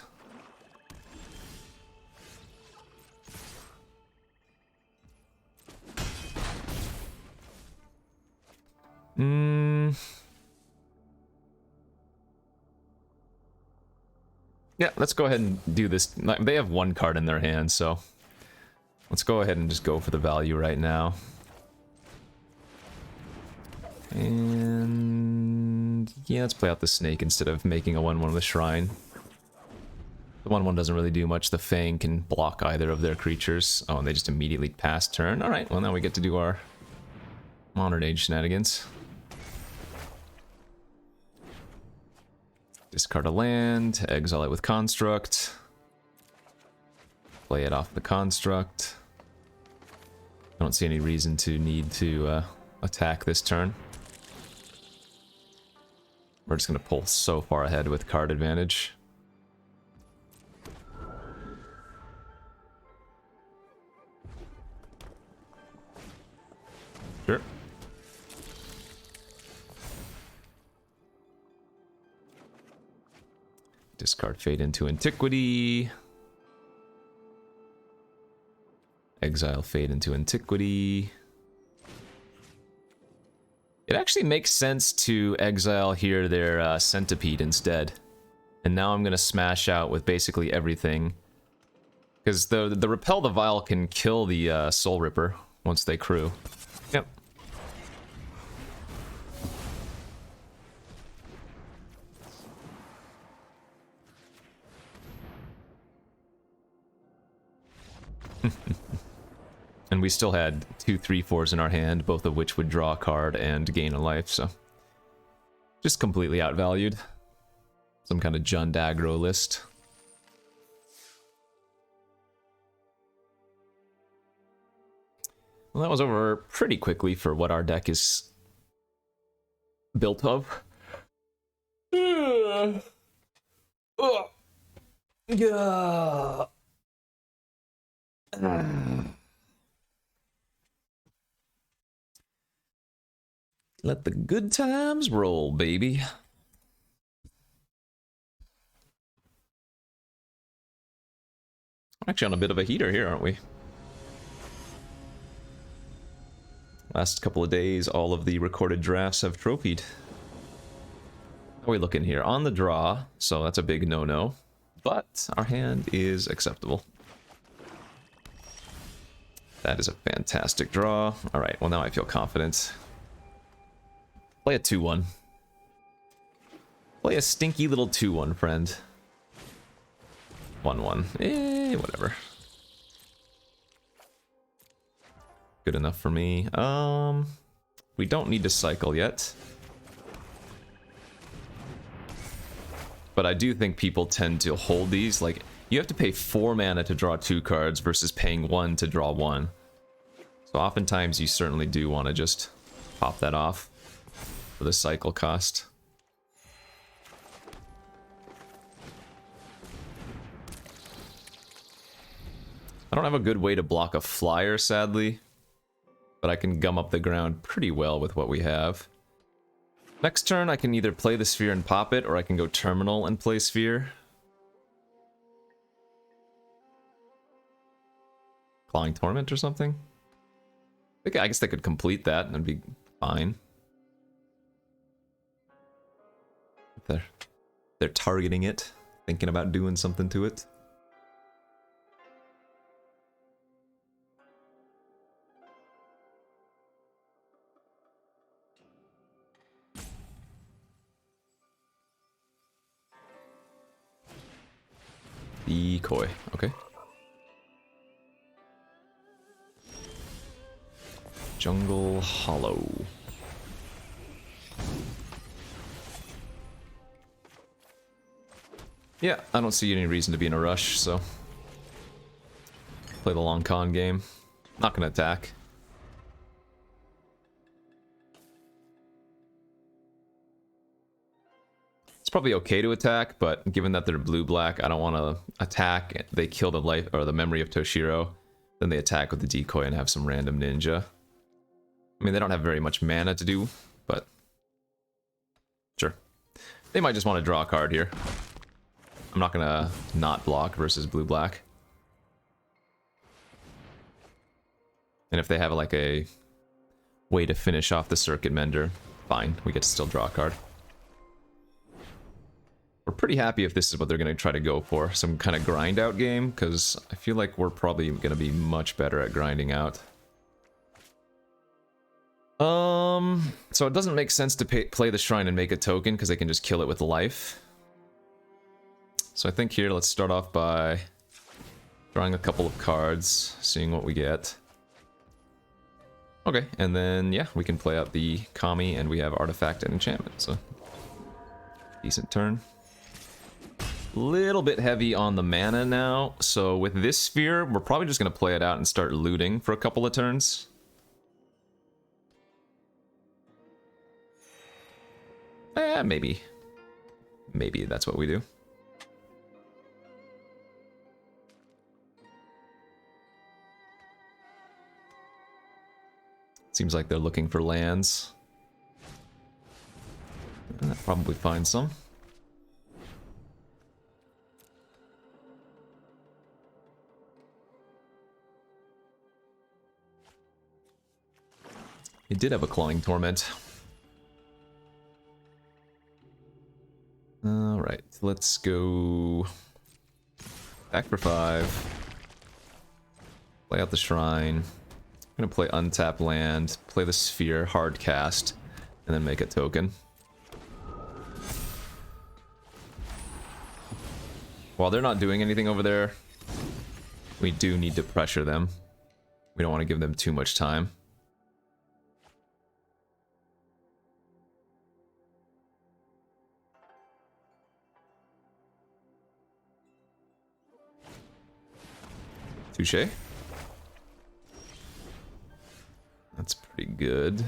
Yeah, let's go ahead and do this. They have one card in their hand, so let's go ahead and just go for the value right now. And yeah, let's play out the snake instead of making a 1/1 with Shrine. The 1/1 doesn't really do much. The Fang can block either of their creatures. Oh, and they just immediately pass turn. Alright, well now we get to do our Modern Age shenanigans. Discard a land, exile it with Construct. Play it off the Construct. I don't see any reason to need to attack this turn. We're just going to pull so far ahead with card advantage. Sure. Discard Fade into Antiquity. Exile Fade into Antiquity. It actually makes sense to exile here their Centipede instead. And now I'm going to smash out with basically everything. Because the Repel the Vile can kill the Soul Ripper once they crew. Yep. And we still had 2 3/4s in our hand, both of which would draw a card and gain a life, so just completely outvalued. Some kind of Jund aggro list. Well, that was over pretty quickly for what our deck is built of. Yeah. Let the good times roll, baby. Actually on a bit of a heater here, aren't we? Last couple of days, all of the recorded drafts have trophied. How are we looking here? On the draw, so that's a big no-no. But our hand is acceptable. That is a fantastic draw. Alright, well now I feel confident. Play a 2/1. Play a stinky little 2/1, friend. 1/1. Whatever. Good enough for me. We don't need to cycle yet. But I do think people tend to hold these. Like, you have to pay 4 mana to draw 2 cards versus paying 1 to draw 1. So oftentimes you certainly do want to just pop that off for the cycle cost. I don't have a good way to block a flyer, sadly. But I can gum up the ground pretty well with what we have. Next turn, I can either play the Sphere and pop it, or I can go Terminal and play Sphere. Clawing Torment or something? I guess they could complete that and it'd be fine. They're targeting it, thinking about doing something to it. Decoy, okay. Jungle Hollow. Yeah, I don't see any reason to be in a rush, so play the long con game. Not gonna attack. It's probably okay to attack, but given that they're blue-black, I don't want to attack. They kill the life or the memory of Toshiro, then they attack with the decoy and have some random ninja. I mean, they don't have very much mana to do, but sure. They might just want to draw a card here. I'm not gonna not block versus blue-black. And if they have like a way to finish off the Circuit Mender, fine, we get to still draw a card. We're pretty happy if this is what they're going to try to go for. Some kind of grind out game, because I feel like we're probably going to be much better at grinding out. So it doesn't make sense to play the shrine and make a token, because they can just kill it with life. So I think here, let's start off by drawing a couple of cards, seeing what we get. Okay, and then, yeah, we can play out the Kami, and we have Artifact and Enchantment, so decent turn. Little bit heavy on the mana now, so with this sphere, we're probably just going to play it out and start looting for a couple of turns. Maybe. Maybe that's what we do. Seems like they're looking for lands. Probably find some. It did have a Clawing Torment. Alright, let's go back for 5. Play out the Shrine. I'm gonna play Untap Land, play the Sphere, hard cast, and then make a token. While they're not doing anything over there, we do need to pressure them. We don't want to give them too much time. Touché. That's pretty good.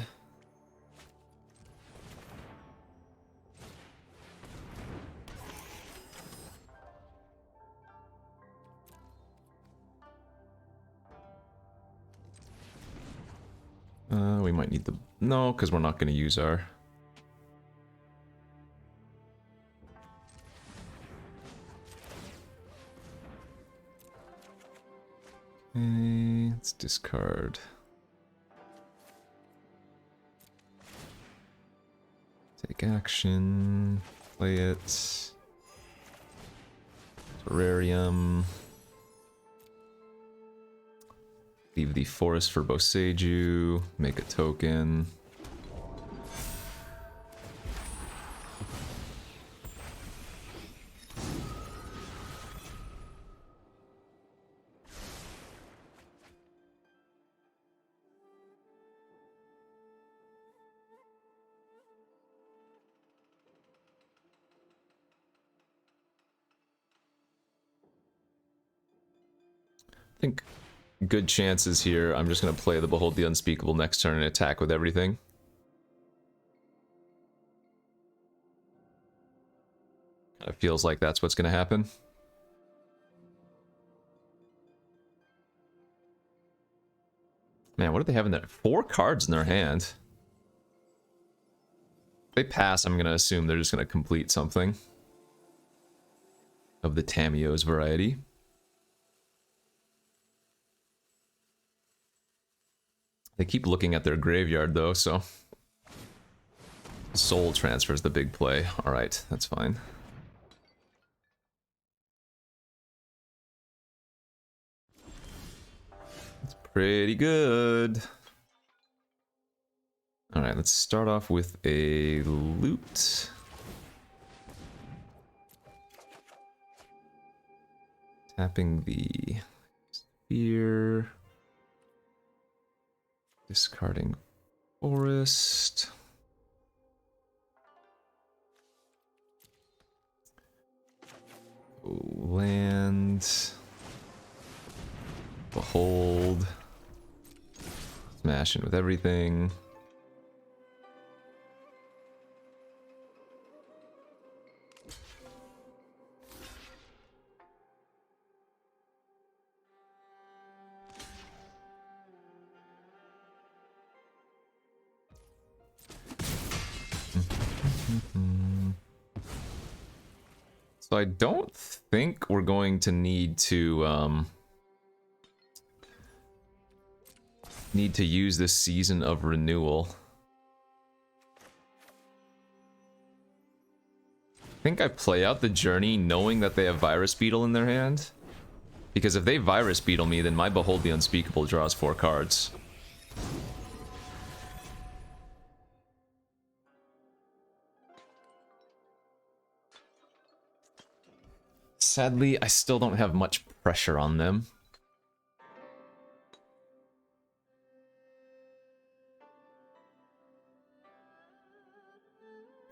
We might need the... No, because we're not going to use our... Okay, let's discard. Take action. Play it. Terrarium. Leave the forest for Boseiju. Make a token. I think good chances here. I'm just going to play the Behold the Unspeakable next turn and attack with everything. Kind of feels like that's what's going to happen. Man, what do they have in there? 4 cards in their hand. If they pass, I'm going to assume they're just going to complete something of the Tamiyo's variety. They keep looking at their graveyard, though, so... Soul Transfer is the big play. Alright, that's fine. That's pretty good. Alright, let's start off with a loot. Tapping the sphere. Discarding forest. Land. Behold. Smashing with everything. So I don't think we're going to need to use this Season of Renewal. think I play out the journey knowing that they have Virus Beetle in their hand. Because if they Virus Beetle me, then my Behold the Unspeakable draws 4 cards. Sadly, I still don't have much pressure on them.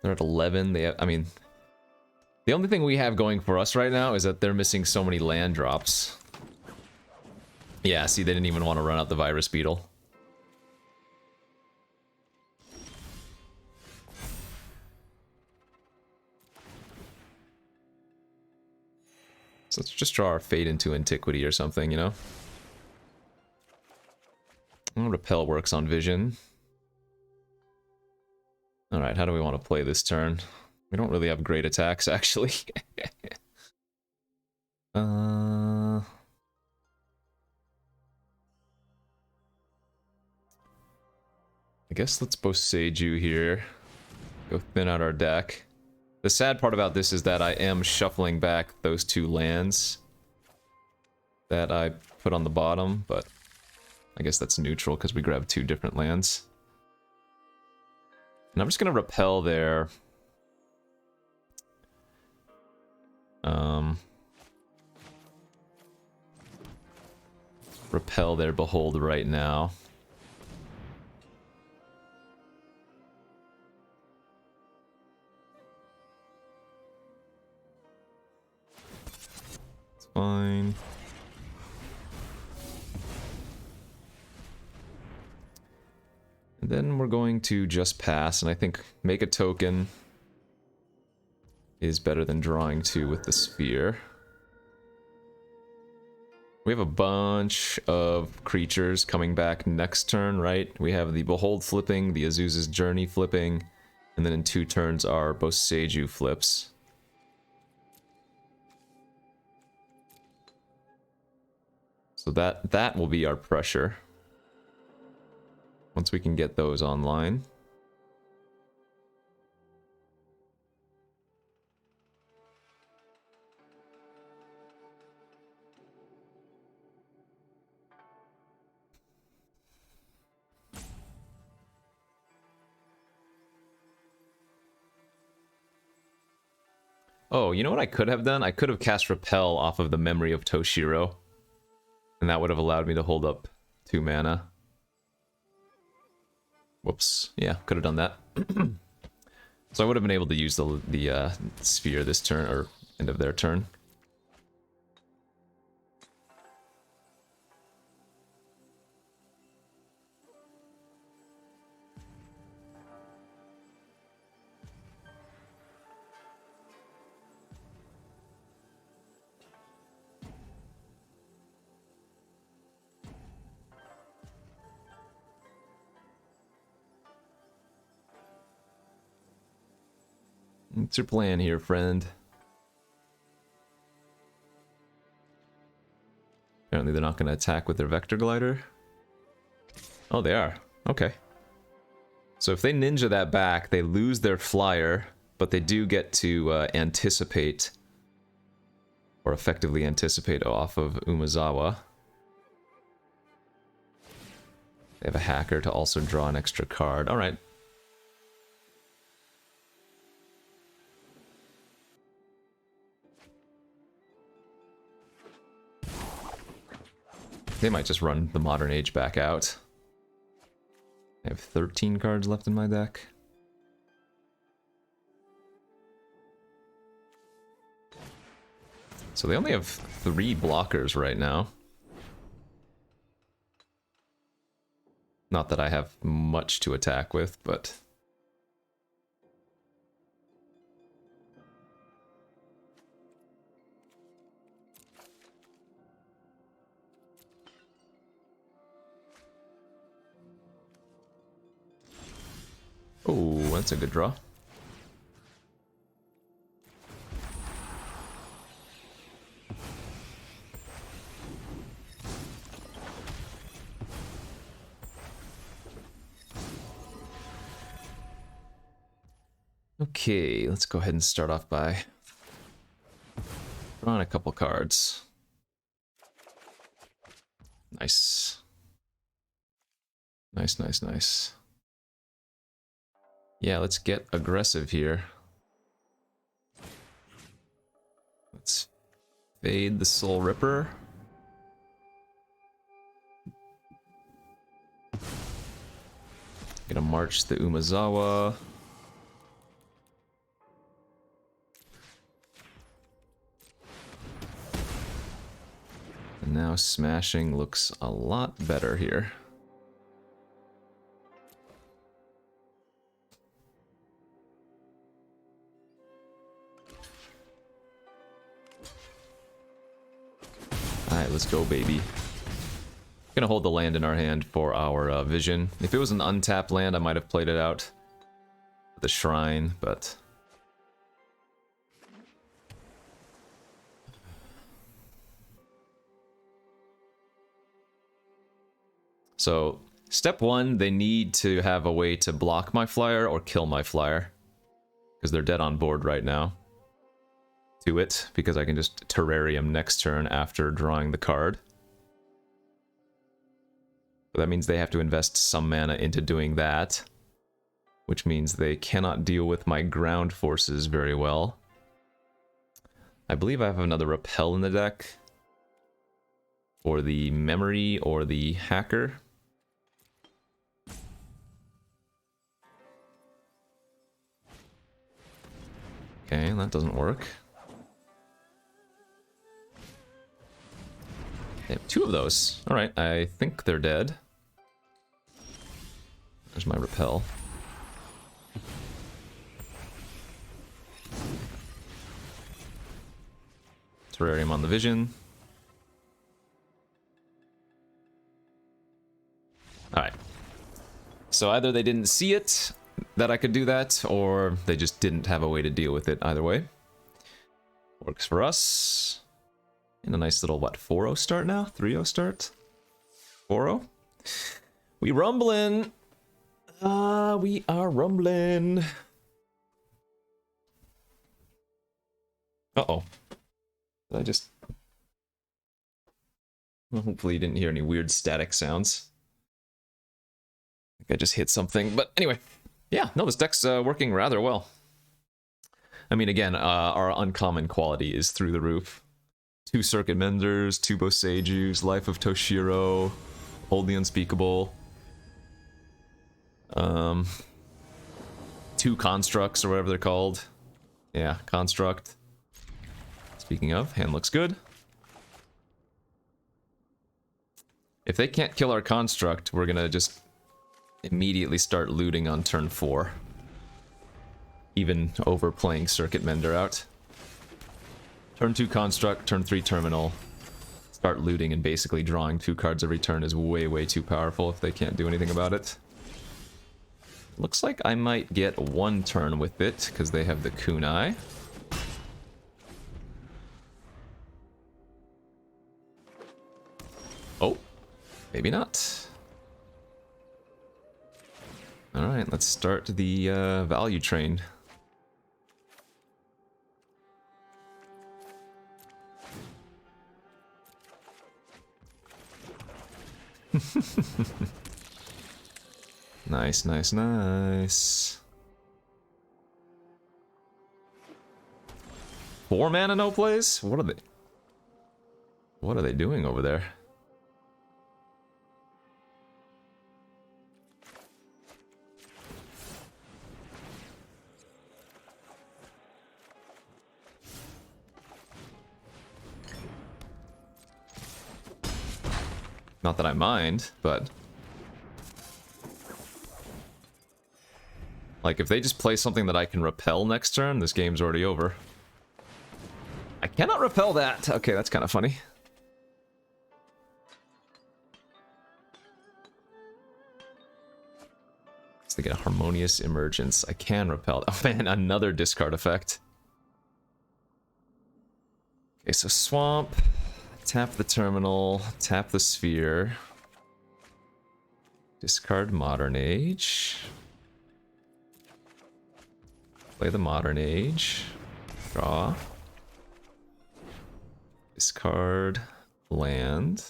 They're at 11. They have, I mean, the only thing we have going for us right now is that they're missing so many land drops. Yeah, see, they didn't even want to run out the Virus Beetle. So let's just draw our Fade into Antiquity or something, you know? Well, Repel works on Vision. Alright, how do we want to play this turn? We don't really have great attacks, actually. I guess let's Boseiju here. Go thin out our deck. The sad part about this is that I am shuffling back those 2 lands that I put on the bottom, but I guess that's neutral because we grabbed 2 different lands. And I'm just going to Repel there. Repel their Behold right now. It's fine. And then we're going to just pass, and I think make a token is better than drawing 2 with the Sphere. We have a bunch of creatures coming back next turn, right? We have the Behold flipping, the Azusa's Journey flipping, and then in 2 turns our Boseiju flips. So that will be our pressure. Once we can get those online. Oh, you know what I could have done? I could have cast Repel off of the Memory of Toshiro. And that would have allowed me to hold up 2 mana. Whoops. Yeah, could have done that. So I would have been able to use the Sphere this turn, or end of their turn. What's your plan here, friend? Apparently they're not going to attack with their Vector Glider. Oh, they are. Okay. So if they ninja that back, they lose their flyer, but they do get to anticipate, or effectively anticipate off of Umezawa. They have a hacker to also draw an extra card. Alright. They might just run the Modern Age back out. I have 13 cards left in my deck. So they only have 3 blockers right now. Not that I have much to attack with, but... Oh, that's a good draw. Okay, let's go ahead and start off by drawing a couple cards. Nice. Nice, nice, nice. Yeah, let's get aggressive here. Let's fade the Soul Ripper. Gonna march the Umezawa. And now smashing looks a lot better here. Alright, let's go, baby. Gonna hold the land in our hand for our vision. If it was an untapped land, I might have played it out. The shrine, but... So, step one, they need to have a way to block my flyer or kill my flyer. Because they're dead on board right now. To it, because I can just terrarium next turn after drawing the card. But that means they have to invest some mana into doing that. Which means they cannot deal with my ground forces very well. I believe I have another repel in the deck. Or the memory or the hacker. Okay, that doesn't work. They have two of those. Alright, I think they're dead. There's my repel. Terrarium on the vision. Alright. So either they didn't see it, that I could do that, or they just didn't have a way to deal with it either way. Works for us. And a nice little, what, 4-0 start now? 3-0 start? 4-0? We rumbling! We are rumbling! Uh-oh. Did I just... Well, hopefully you didn't hear any weird static sounds. I think I just hit something, but anyway. Yeah, no, this deck's working rather well. I mean, again, our uncommon quality is through the roof. 2 Circuit Menders, 2 Boseijus, Life of Toshiro, Hold the Unspeakable. 2 Constructs, or whatever they're called. Yeah, Construct. Speaking of, hand looks good. If they can't kill our Construct, we're gonna just immediately start looting on turn 4. Even overplaying Circuit Mender out. Turn 2 Construct, turn 3 Terminal. Start looting and basically drawing 2 cards every turn is way, way too powerful if they can't do anything about it. Looks like I might get 1 turn with it, because they have the Kunai. Oh, maybe not. Alright, let's start the value train. Nice, nice, nice. 4 mana no plays? What are they? What are they doing over there? Not that I mind, but... Like, if they just play something that I can repel next turn, this game's already over. I cannot repel that! Okay, that's kind of funny. So they get a Harmonious Emergence. I can repel... Oh man, another discard effect. Okay, so Swamp... Tap the Terminal, tap the Sphere. Discard Modern Age. Play the Modern Age. Draw. Discard land.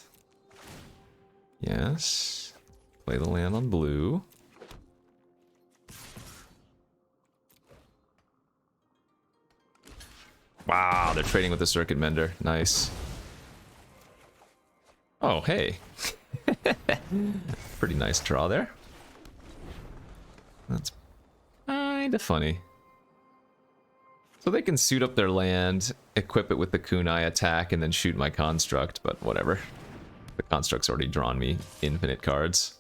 Yes. Play the land on blue. Wow, they're trading with the Circuit Mender. Nice. Oh, hey. Pretty nice draw there. That's kinda funny. So they can suit up their land, equip it with the kunai attack, and then shoot my construct, but whatever. The construct's already drawn me infinite cards.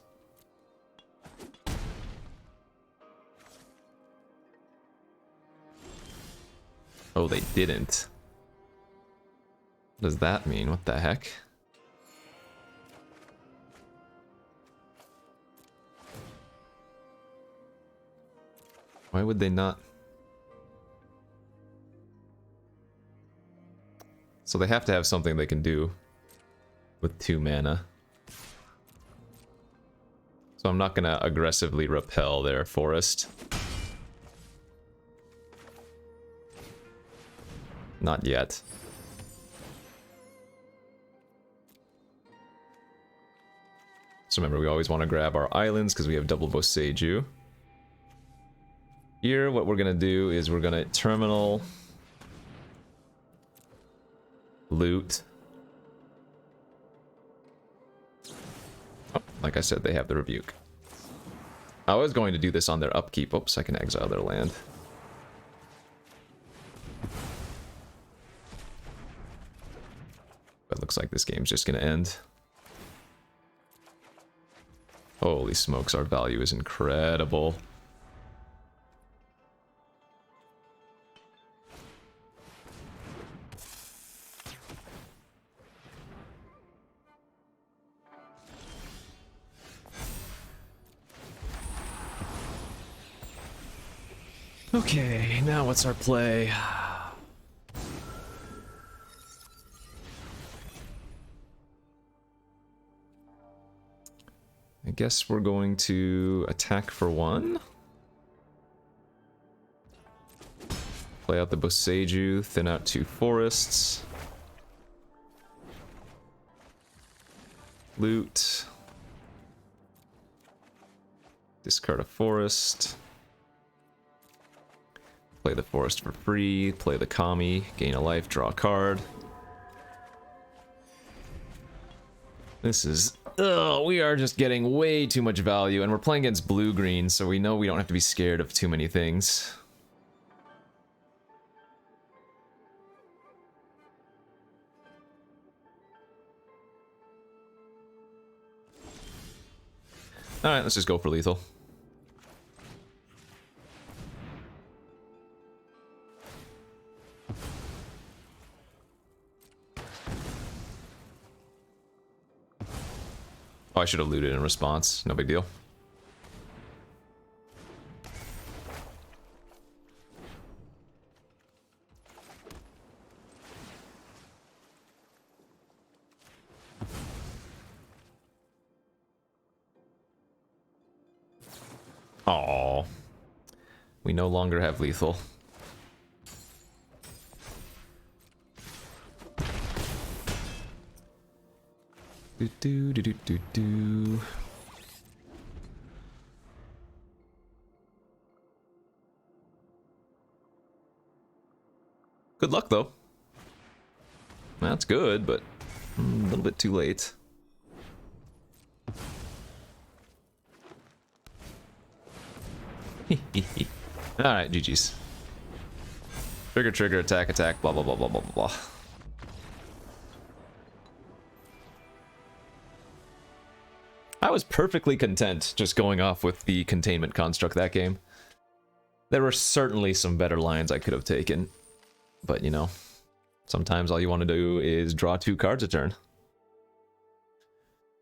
Oh, they didn't. What does that mean? What the heck? Why would they not? So they have to have something they can do with 2 mana. So I'm not gonna aggressively repel their forest. Not yet. So remember, we always want to grab our islands because we have double Boseiju. Here, what we're gonna do is we're gonna terminal, loot. Oh, like I said, they have the rebuke. I was going to do this on their upkeep. Oops, I can exile their land. But it looks like this game's just gonna end. Holy smokes, our value is incredible. Okay, now what's our play? I guess we're going to attack for 1. Play out the Boseiju, thin out 2 forests. Loot. Discard a forest. Play the forest for free, play the Kami, gain a life, draw a card. This is... Ugh, we are just getting way too much value, and we're playing against blue-green, so we know we don't have to be scared of too many things. Alright, let's just go for lethal. Oh, I should have looted in response. No big deal. Oh, we no longer have lethal. Do do do do do do. Good luck though. That's good, but a little bit too late. Alright, GG's. Trigger, trigger, attack, attack, blah blah blah blah blah blah. I was perfectly content just going off with the containment construct that game. There were certainly some better lines I could have taken. But, you know, sometimes all you want to do is draw 2 cards a turn.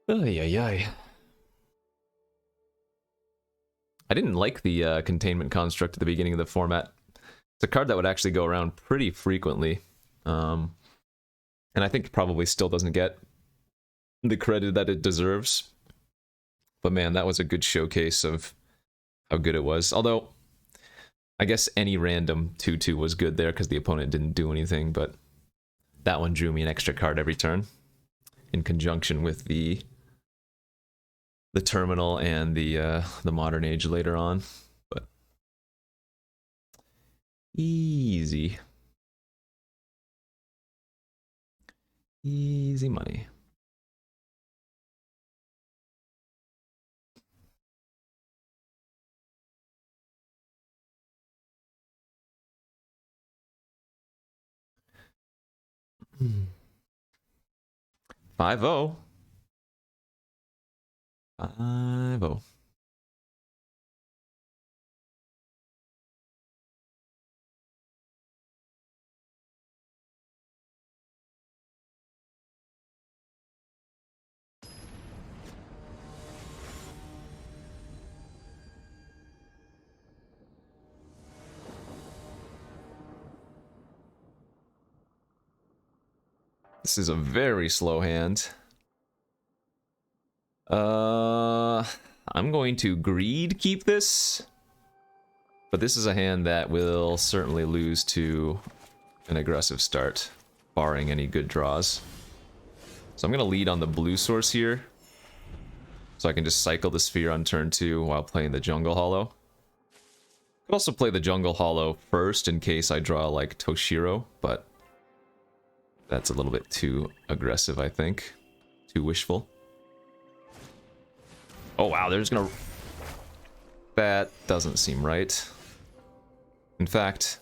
Ay, ay, ay. I didn't like the containment construct at the beginning of the format. It's a card that would actually go around pretty frequently. And I think probably still doesn't get the credit that it deserves. But man, that was a good showcase of how good it was. Although, I guess any random 2/2 was good there because the opponent didn't do anything, but that one drew me an extra card every turn in conjunction with the terminal and the modern age later on. But easy. Easy money. Hmm. 5-0. 5-0. This is a very slow hand. I'm going to greed keep this. But this is a hand that will certainly lose to an aggressive start, barring any good draws. So I'm going to lead on the blue source here. So I can just cycle the sphere on turn 2 while playing the jungle hollow. Could also play the jungle hollow first in case I draw like Toshiro, but that's a little bit too aggressive, I think. Too wishful. Oh wow, they're just gonna... That doesn't seem right. In fact,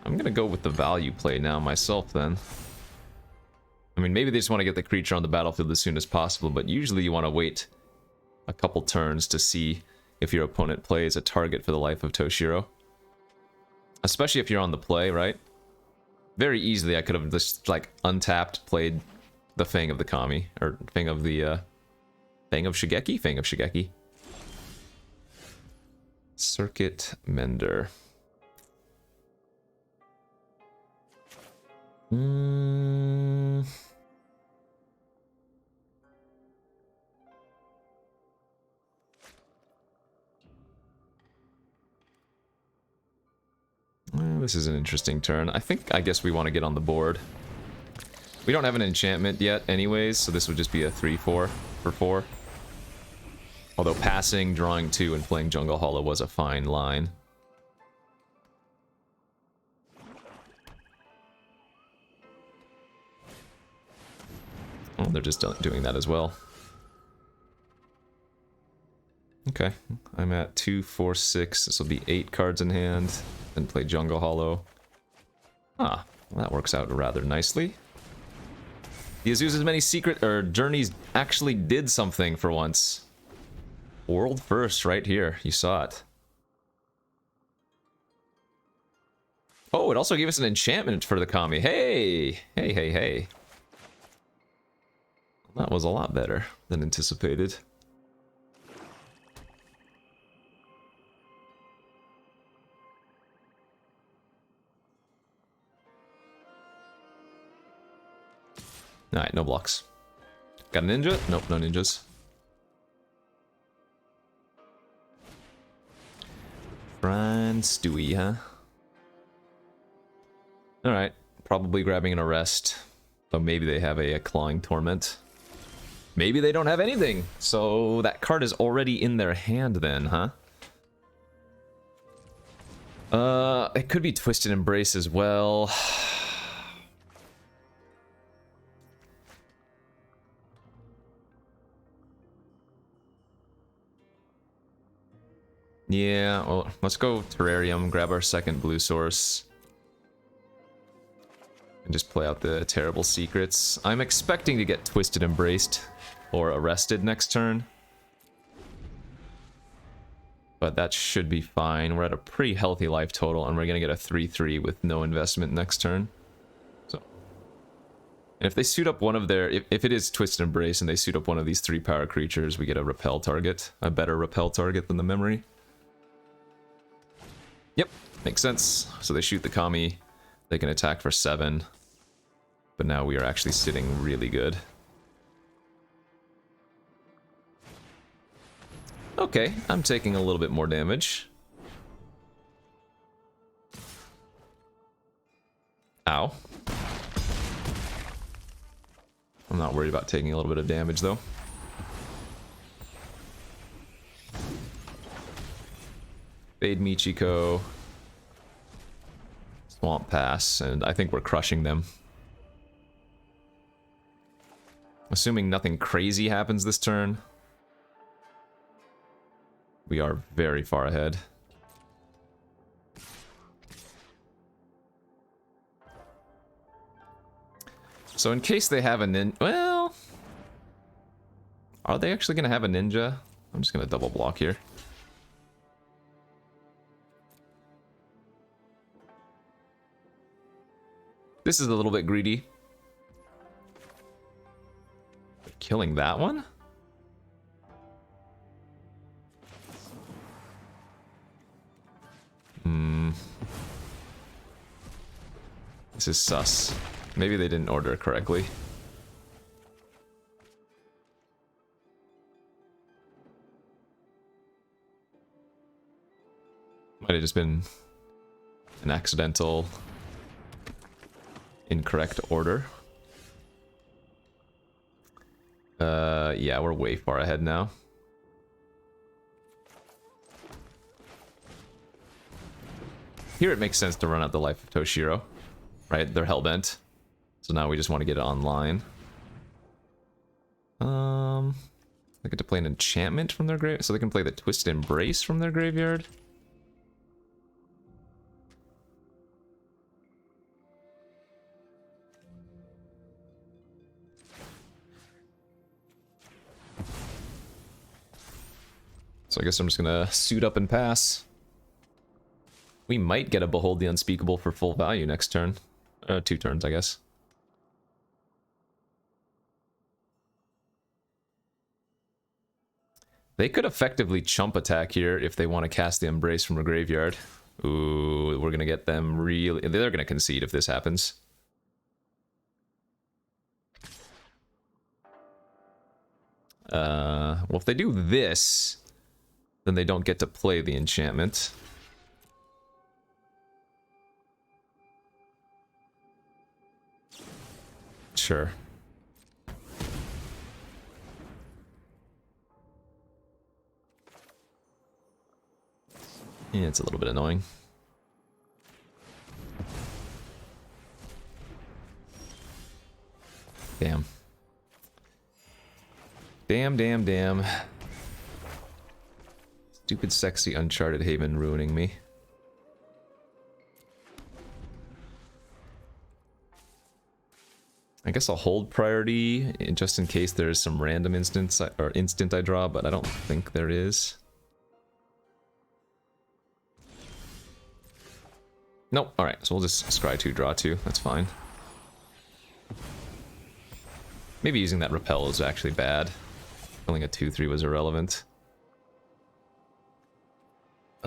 I'm gonna go with the value play now myself then. I mean, maybe they just want to get the creature on the battlefield as soon as possible, but usually you want to wait a couple turns to see if your opponent plays a target for the life of Toshiro. Especially if you're on the play, right? Very easily I could have just, like, untapped, played the Fang of the Kami, or Fang of the, Fang of Shigeki? Fang of Shigeki. Circuit Mender. This is an interesting turn. I guess we want to get on the board. We don't have an enchantment yet anyways, so this would just be a 3-4 for 4. Although passing, drawing 2, and playing Jungle Hollow was a fine line. Oh, they're just doing that as well. Okay, I'm at 2, 4, 6. This will be 8 cards in hand. Then play Jungle Hollow. Ah, well, that works out rather nicely. The Azusa's many journeys actually did something for once. World first right here. You saw it. Oh, it also gave us an enchantment for the Kami. Hey! Hey, hey, hey. That was a lot better than anticipated. Alright, no blocks. Got a ninja? Nope, no ninjas. Friend Stewie, huh? Alright, probably grabbing an arrest. But maybe they have a clawing torment. Maybe they don't have anything. So that card is already in their hand then, huh? It could be Twisted Embrace as well. Yeah, well, let's go Terrarium, grab our second blue source. And just play out the terrible secrets. I'm expecting to get Twisted Embraced or arrested next turn. But that should be fine. We're at a pretty healthy life total, and we're going to get a 3-3 with no investment next turn. So, and if they suit up one of their... If it is Twisted Embrace and they suit up one of these 3 power creatures, we get a repel target. A better repel target than the memory. Yep, makes sense. So they shoot the Kami, they can attack for 7. But now we are actually sitting really good. Okay, I'm taking a little bit more damage. Ow. I'm not worried about taking a little bit of damage, though. Fade Michiko. Swamp Pass, and I think we're crushing them. Assuming nothing crazy happens this turn. We are very far ahead. So in case they have a ninja... Well... Are they actually going to have a ninja? I'm just going to double block here. This is a little bit greedy. Killing that one? This is sus. Maybe they didn't order correctly. Might have just been an accidental incorrect order. Yeah, we're way far ahead now. Here it makes sense to run out the life of Toshiro, right? They're hellbent. So now we just want to get it online. They get to play an enchantment from their grave, so they can play the Twisted Embrace from their graveyard. So I guess I'm just gonna suit up and pass. We might get a Behold the Unspeakable for full value next turn. 2 turns, I guess. They could effectively chump attack here if they want to cast the Embrace from a graveyard. Ooh, we're gonna get them really... They're gonna concede if this happens. Well, if they do this, then they don't get to play the enchantment. Sure. Yeah, it's a little bit annoying. Damn. Damn. Stupid, sexy, Uncharted Haven ruining me. I guess I'll hold priority just in case there's some random instant I draw, but I don't think there is. Nope. Alright, so we'll just scry 2, draw 2. That's fine. Maybe using that repel is actually bad. Killing a 2/3 was irrelevant.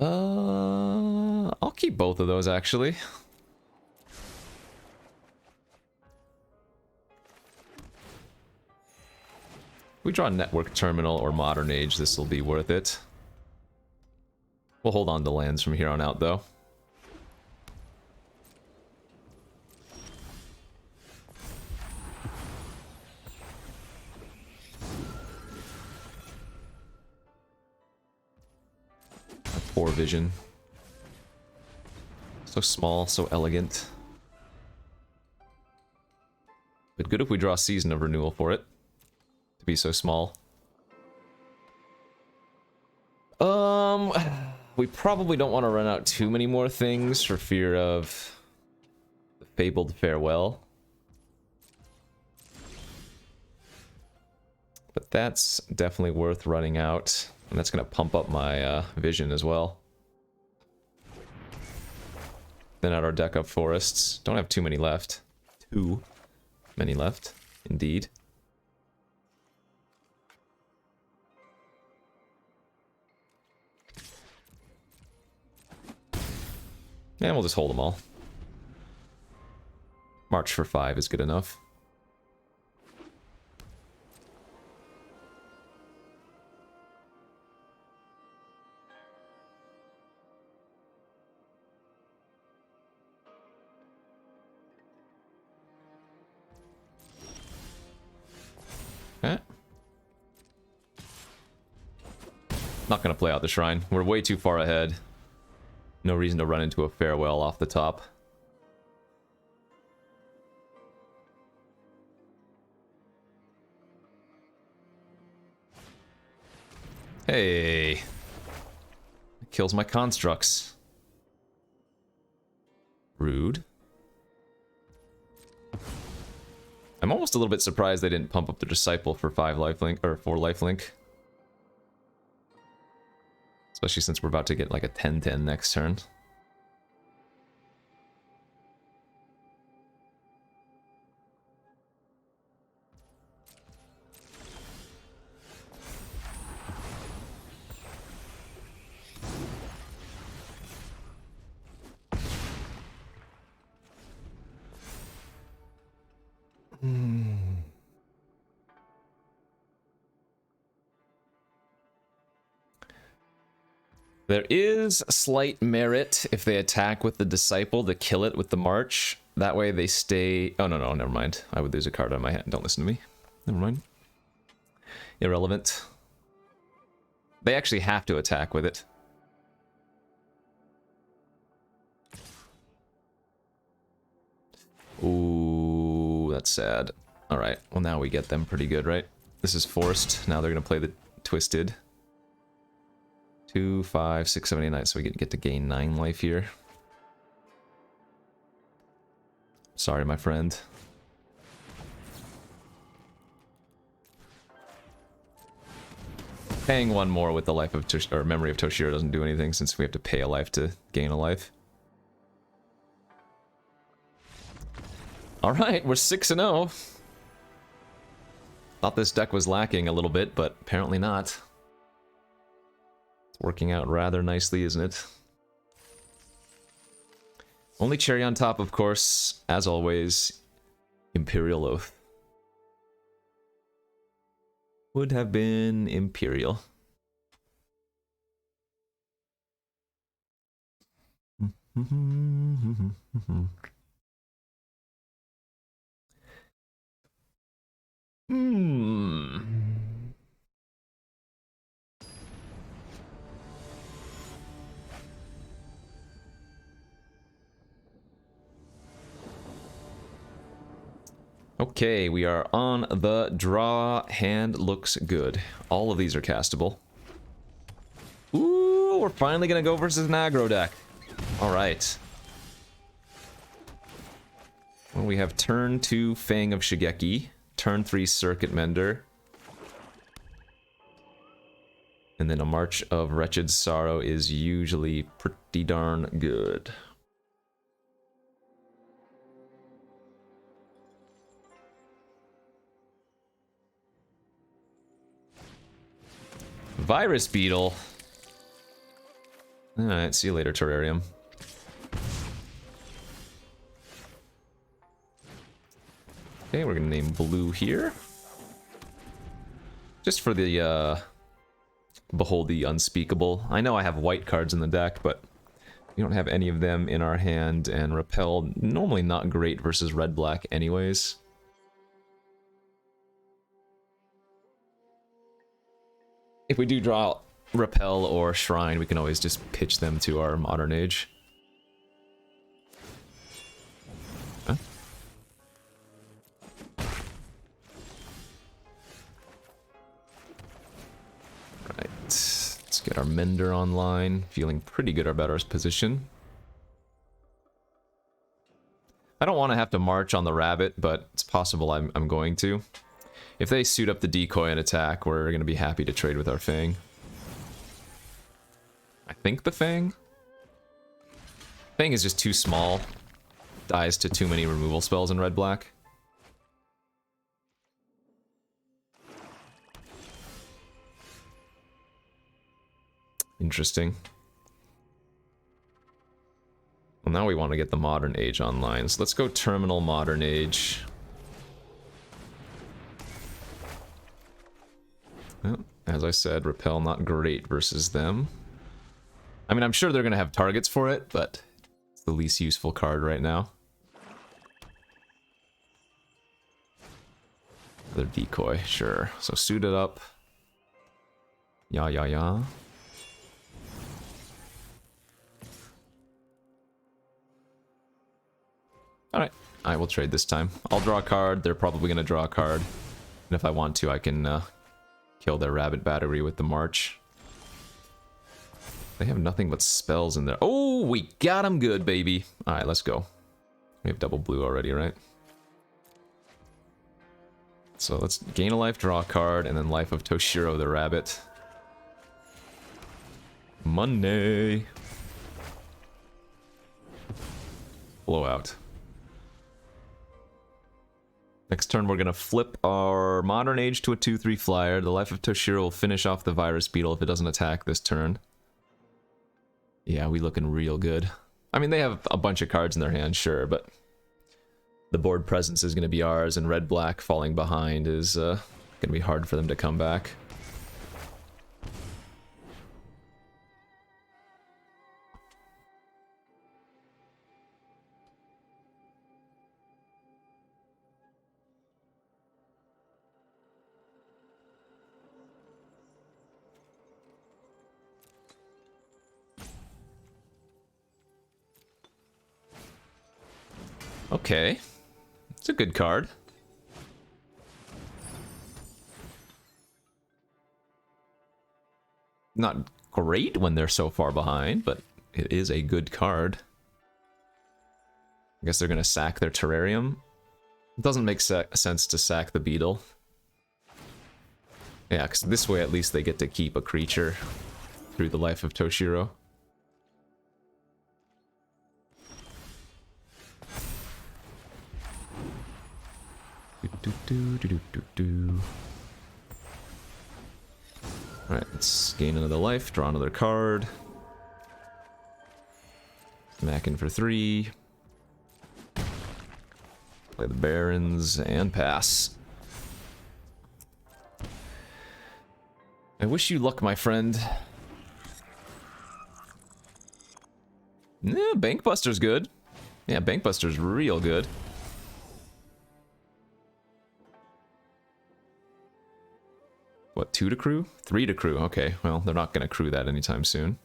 I'll keep both of those actually. We draw Network Terminal or Modern Age, this will be worth it. We'll hold on to lands from here on out though. Poor vision. So small, so elegant. But good if we draw Season of Renewal for it. To be so small. We probably don't want to run out too many more things for fear of the Fabled Farewell. But that's definitely worth running out. And that's going to pump up my vision as well. Then out our deck of forests. Don't have too many left. Too many left, indeed. And we'll just hold them all. March for 5 is good enough. Okay. Not gonna play out the shrine. We're way too far ahead. No reason to run into a farewell off the top. Hey. Kills my constructs. Rude. I'm almost a little bit surprised they didn't pump up the Disciple for 5 lifelink, or 4 lifelink. Especially since we're about to get like a 10-10 next turn. There is slight merit if they attack with the Disciple to kill it with the March. That way they stay... Oh, no, never mind. I would lose a card on my hand. Don't listen to me. Never mind. Irrelevant. They actually have to attack with it. Ooh, that's sad. Alright, well now we get them pretty good, right? This is forced. Now they're going to play the Twisted. 2, 5, 6, 7, 8, 9, so we get to gain 9 life here. Sorry, my friend. Paying 1 more with the life of or memory of Toshiro doesn't do anything since we have to pay a life to gain a life. Alright, we're 6-0. Thought this deck was lacking a little bit, but apparently not. It's working out rather nicely, isn't it? Only cherry on top, of course, as always, Imperial Oath. Would have been Imperial. Okay, we are on the draw. Hand looks good. All of these are castable. Ooh, we're finally gonna go versus an aggro deck. Alright. Well, we have turn 2 Fang of Shigeki, turn 3 Circuit Mender, and then a March of Wretched Sorrow is usually pretty darn good. Virus Beetle. Alright, see you later, Terrarium. Okay, we're gonna name blue here. Just for the, Behold the Unspeakable. I know I have white cards in the deck, but we don't have any of them in our hand, and Repel, normally not great versus red-black anyways. If we do draw Repel or Shrine, we can always just pitch them to our Modern Age. Huh? Right, let's get our Mender online. Feeling pretty good about our position. I don't want to have to march on the Rabbit, but it's possible I'm going to. If they suit up the decoy and attack, we're going to be happy to trade with our Fang. I think the Fang? Fang is just too small. Dies to too many removal spells in red-black. Interesting. Well, now we want to get the Modern Age online, so let's go Terminal Modern Age. Well, as I said, Repel not great versus them. I mean, I'm sure they're going to have targets for it, but it's the least useful card right now. Their decoy, sure. So suit it up. Yeah. Alright, I will trade this time. I'll draw a card, they're probably going to draw a card. And if I want to, I can kill their rabbit battery with the march. They have nothing but spells in there. Oh, we got him good, baby. Alright, let's go. We have double blue already, right? So let's gain a life, draw a card, and then Life of Toshiro the rabbit. Money. Blowout. Next turn, we're going to flip our Modern Age to a 2/3 flyer. The Life of Toshiro will finish off the Virus Beetle if it doesn't attack this turn. Yeah, we looking real good. I mean, they have a bunch of cards in their hand, sure, but the board presence is going to be ours, and red-black falling behind is going to be hard for them to come back. Okay. It's a good card. Not great when they're so far behind, but it is a good card. I guess they're going to sack their terrarium. It doesn't make sense to sack the beetle. Yeah, because this way at least they get to keep a creature through the Life of Toshiro. Alright, let's gain another life, draw another card. Smack in for 3. Play the Barons and pass. I wish you luck, my friend. Yeah, Bankbuster's good. Yeah, Bankbuster's real good. What, 2 to crew? 3 to crew, okay. Well, they're not going to crew that anytime soon.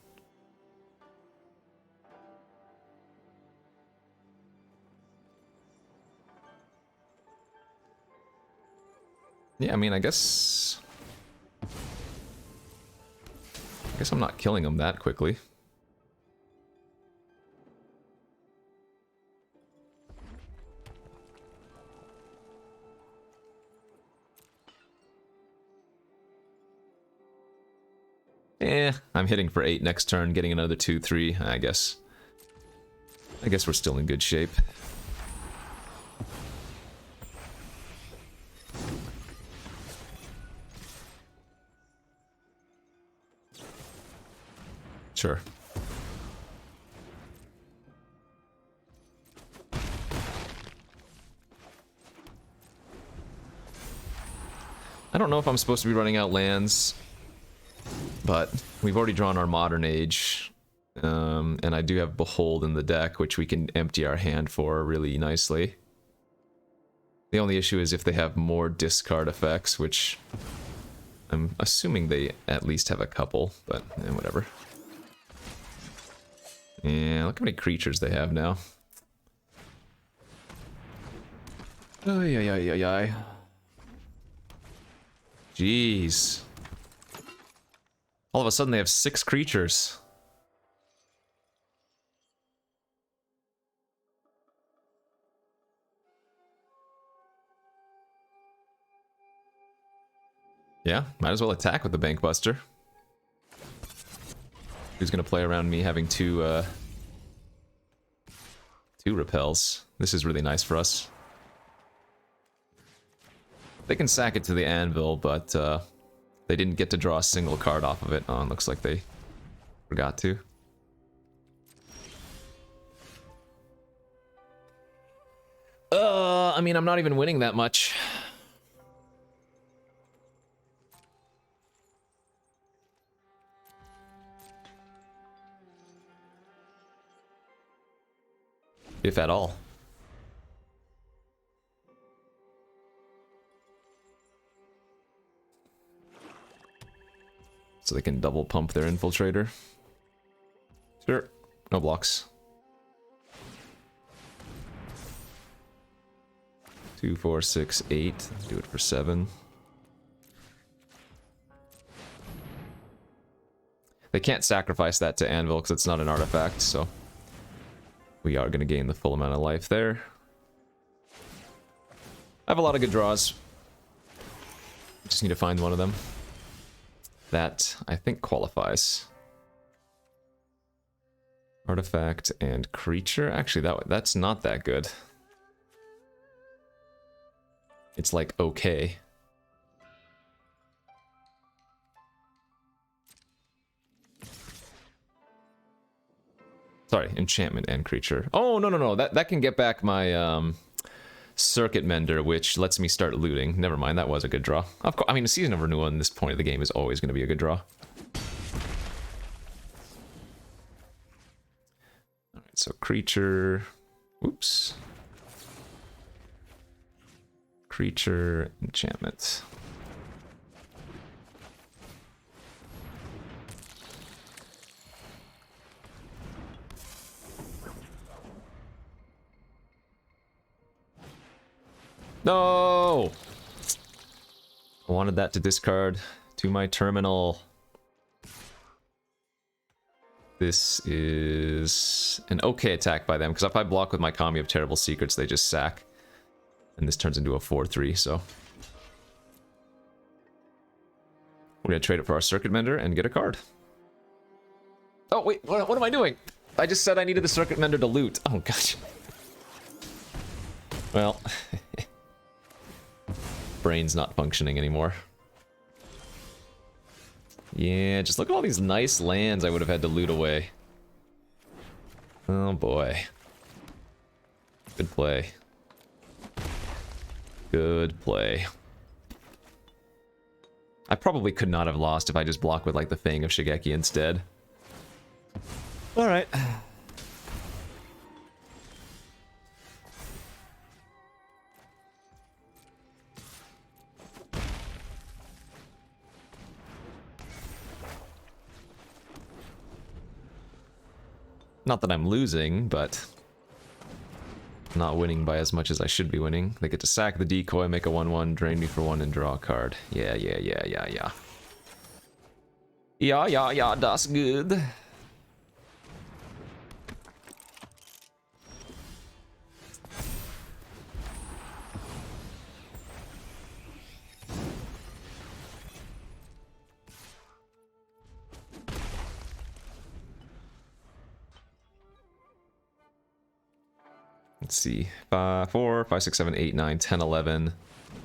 Yeah, I mean, I guess I'm not killing them that quickly. I'm hitting for 8 next turn, getting another 2/3, I guess. I guess we're still in good shape. Sure. I don't know if I'm supposed to be running out lands, but we've already drawn our Modern Age, and I do have Behold in the deck, which we can empty our hand for really nicely. The only issue is if they have more discard effects, which I'm assuming they at least have a couple, but whatever. Yeah, look how many creatures they have now. Oh, yeah. Jeez. All of a sudden they have 6 creatures. Yeah, might as well attack with the Bankbuster. Who's gonna play around me having 2 repels? This is really nice for us. They can sack it to the anvil, but they didn't get to draw a single card off of it. Oh, it looks like they forgot to. I mean, I'm not even winning that much. If at all. So they can double pump their infiltrator. Sure. No blocks. 2, 4, 6, 8. Do it for 7. They can't sacrifice that to Anvil because it's not an artifact, so we are going to gain the full amount of life there. I have a lot of good draws. Just need to find one of them. That, I think, qualifies. Artifact and creature. Actually, that's not that good. It's like okay. Sorry, enchantment and creature. Oh, no. That can get back my Circuit Mender, which lets me start looting. Never mind, that was a good draw. Of course, I mean, a Season of Renewal in this point of the game is always going to be a good draw. Alright, so creature... Oops. Creature, enchantment. No! I wanted that to discard to my terminal. This is an okay attack by them, because if I block with my Kami of Terrible Secrets, they just sack. And this turns into a 4-3, so... We're gonna trade it for our Circuit Mender and get a card. Oh, wait, what am I doing? I just said I needed the Circuit Mender to loot. Oh, gosh. Well... Brain's not functioning anymore. Yeah, just look at all these nice lands I would have had to loot away. Oh boy. Good play. Good play. I probably could not have lost if I just blocked with like the Fang of Shigeki instead. Alright. Not that I'm losing, but not winning by as much as I should be winning. They get to sack the decoy, make a 1-1, drain me for 1, and draw a card. Yeah. Yeah, that's good. Let's see, 4, 5, 6, 7, 8, 9, 10, 11,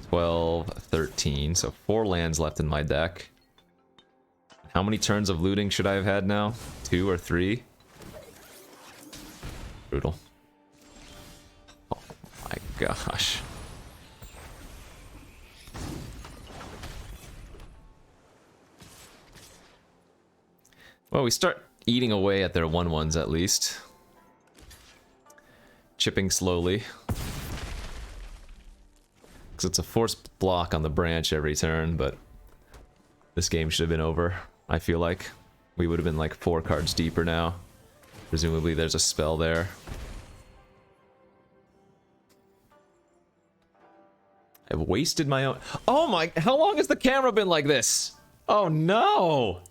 12, 13. So 4 lands left in my deck. How many turns of looting should I have had now? 2 or 3? Brutal. Oh my gosh. Well, we start eating away at their 1/1s at least. Chipping slowly. Because it's a forced block on the branch every turn, but this game should have been over, I feel like. We would have been like 4 cards deeper now. Presumably there's a spell there. I've wasted my own... Oh my... How long has the camera been like this? Oh no!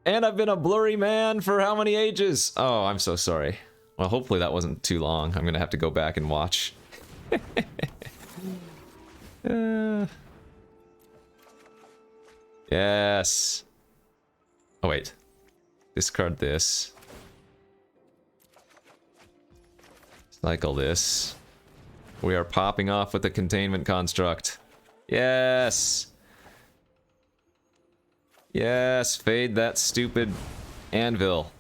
And I've been a blurry man for how many ages? Oh, I'm so sorry. Well, hopefully that wasn't too long. I'm gonna have to go back and watch. Yes. Oh, wait. Discard this. Cycle this. We are popping off with the containment construct. Yes. Yes, fade that stupid anvil.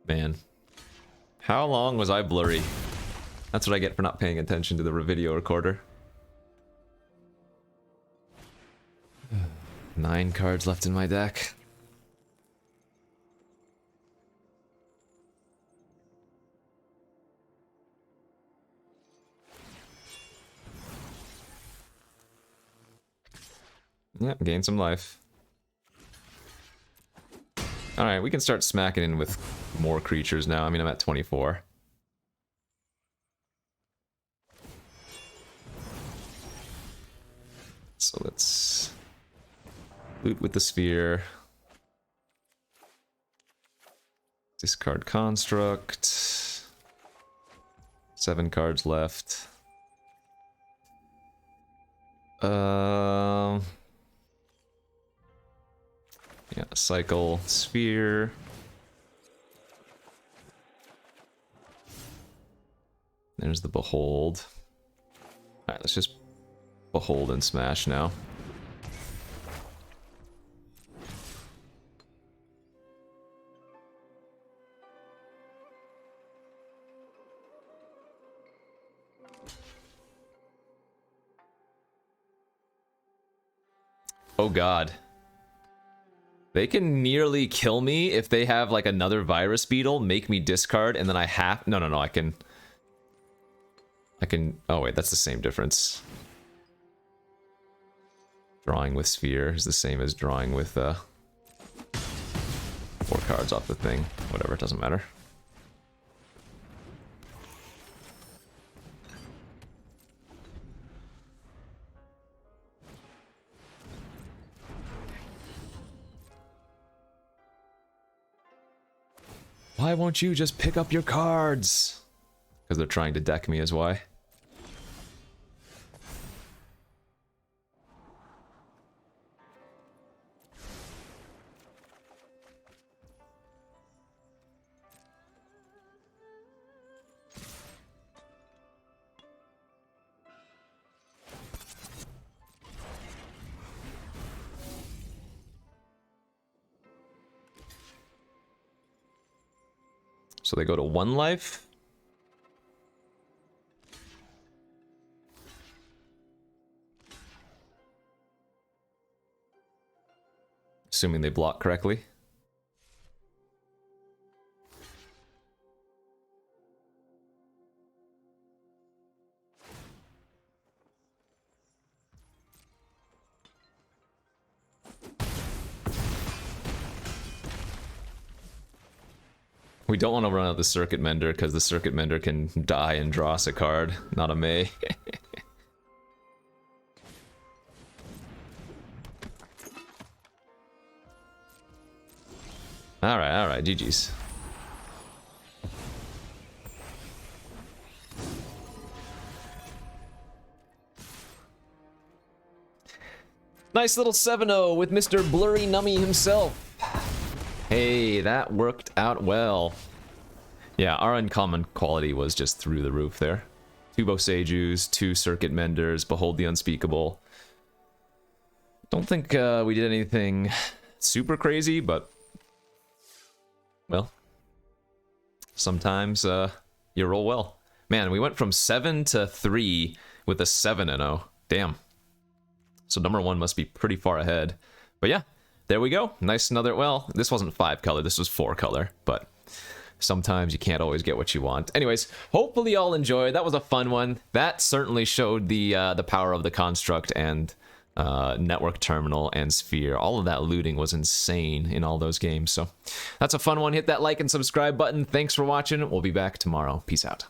Man. How long was I blurry? That's what I get for not paying attention to the video recorder. 9 cards left in my deck. Yeah, gain some life. Alright, we can start smacking in with more creatures now. I mean, I'm at 24. So let's loot with the sphere. Discard construct. 7 cards left. Yeah, cycle sphere. There's the behold. Alright, let's just behold and smash now. Oh god. They can nearly kill me if they have like another virus beetle, make me discard, and then I have... No, I can... Oh wait, that's the same difference. Drawing with sphere is the same as drawing with 4 cards off the thing. Whatever, it doesn't matter. Why won't you just pick up your cards? Because they're trying to deck me is why. So they go to 1 life. Assuming they block correctly. We don't want to run out the Circuit Mender because the Circuit Mender can die and draw us a card, not a May. Alright, GG's. Nice little 7-0 with Mr. Blurry Nummy himself. Hey, that worked out well. Yeah, our uncommon quality was just through the roof there. 2 Boseijus, 2 Circuit Menders, Behold the Unspeakable. Don't think we did anything super crazy, but... well, sometimes you roll well. Man, we went from 7 to 3 with a 7-0. Damn. So number 1 must be pretty far ahead. But yeah. There we go. Nice another... well, this wasn't 5 color, this was 4 color, but sometimes you can't always get what you want. Anyways, hopefully y'all enjoyed. That was a fun one. That certainly showed the power of the construct and network terminal and sphere. All of that looting was insane in all those games. So that's a fun one. Hit that like and subscribe button. Thanks for watching. We'll be back tomorrow. Peace out.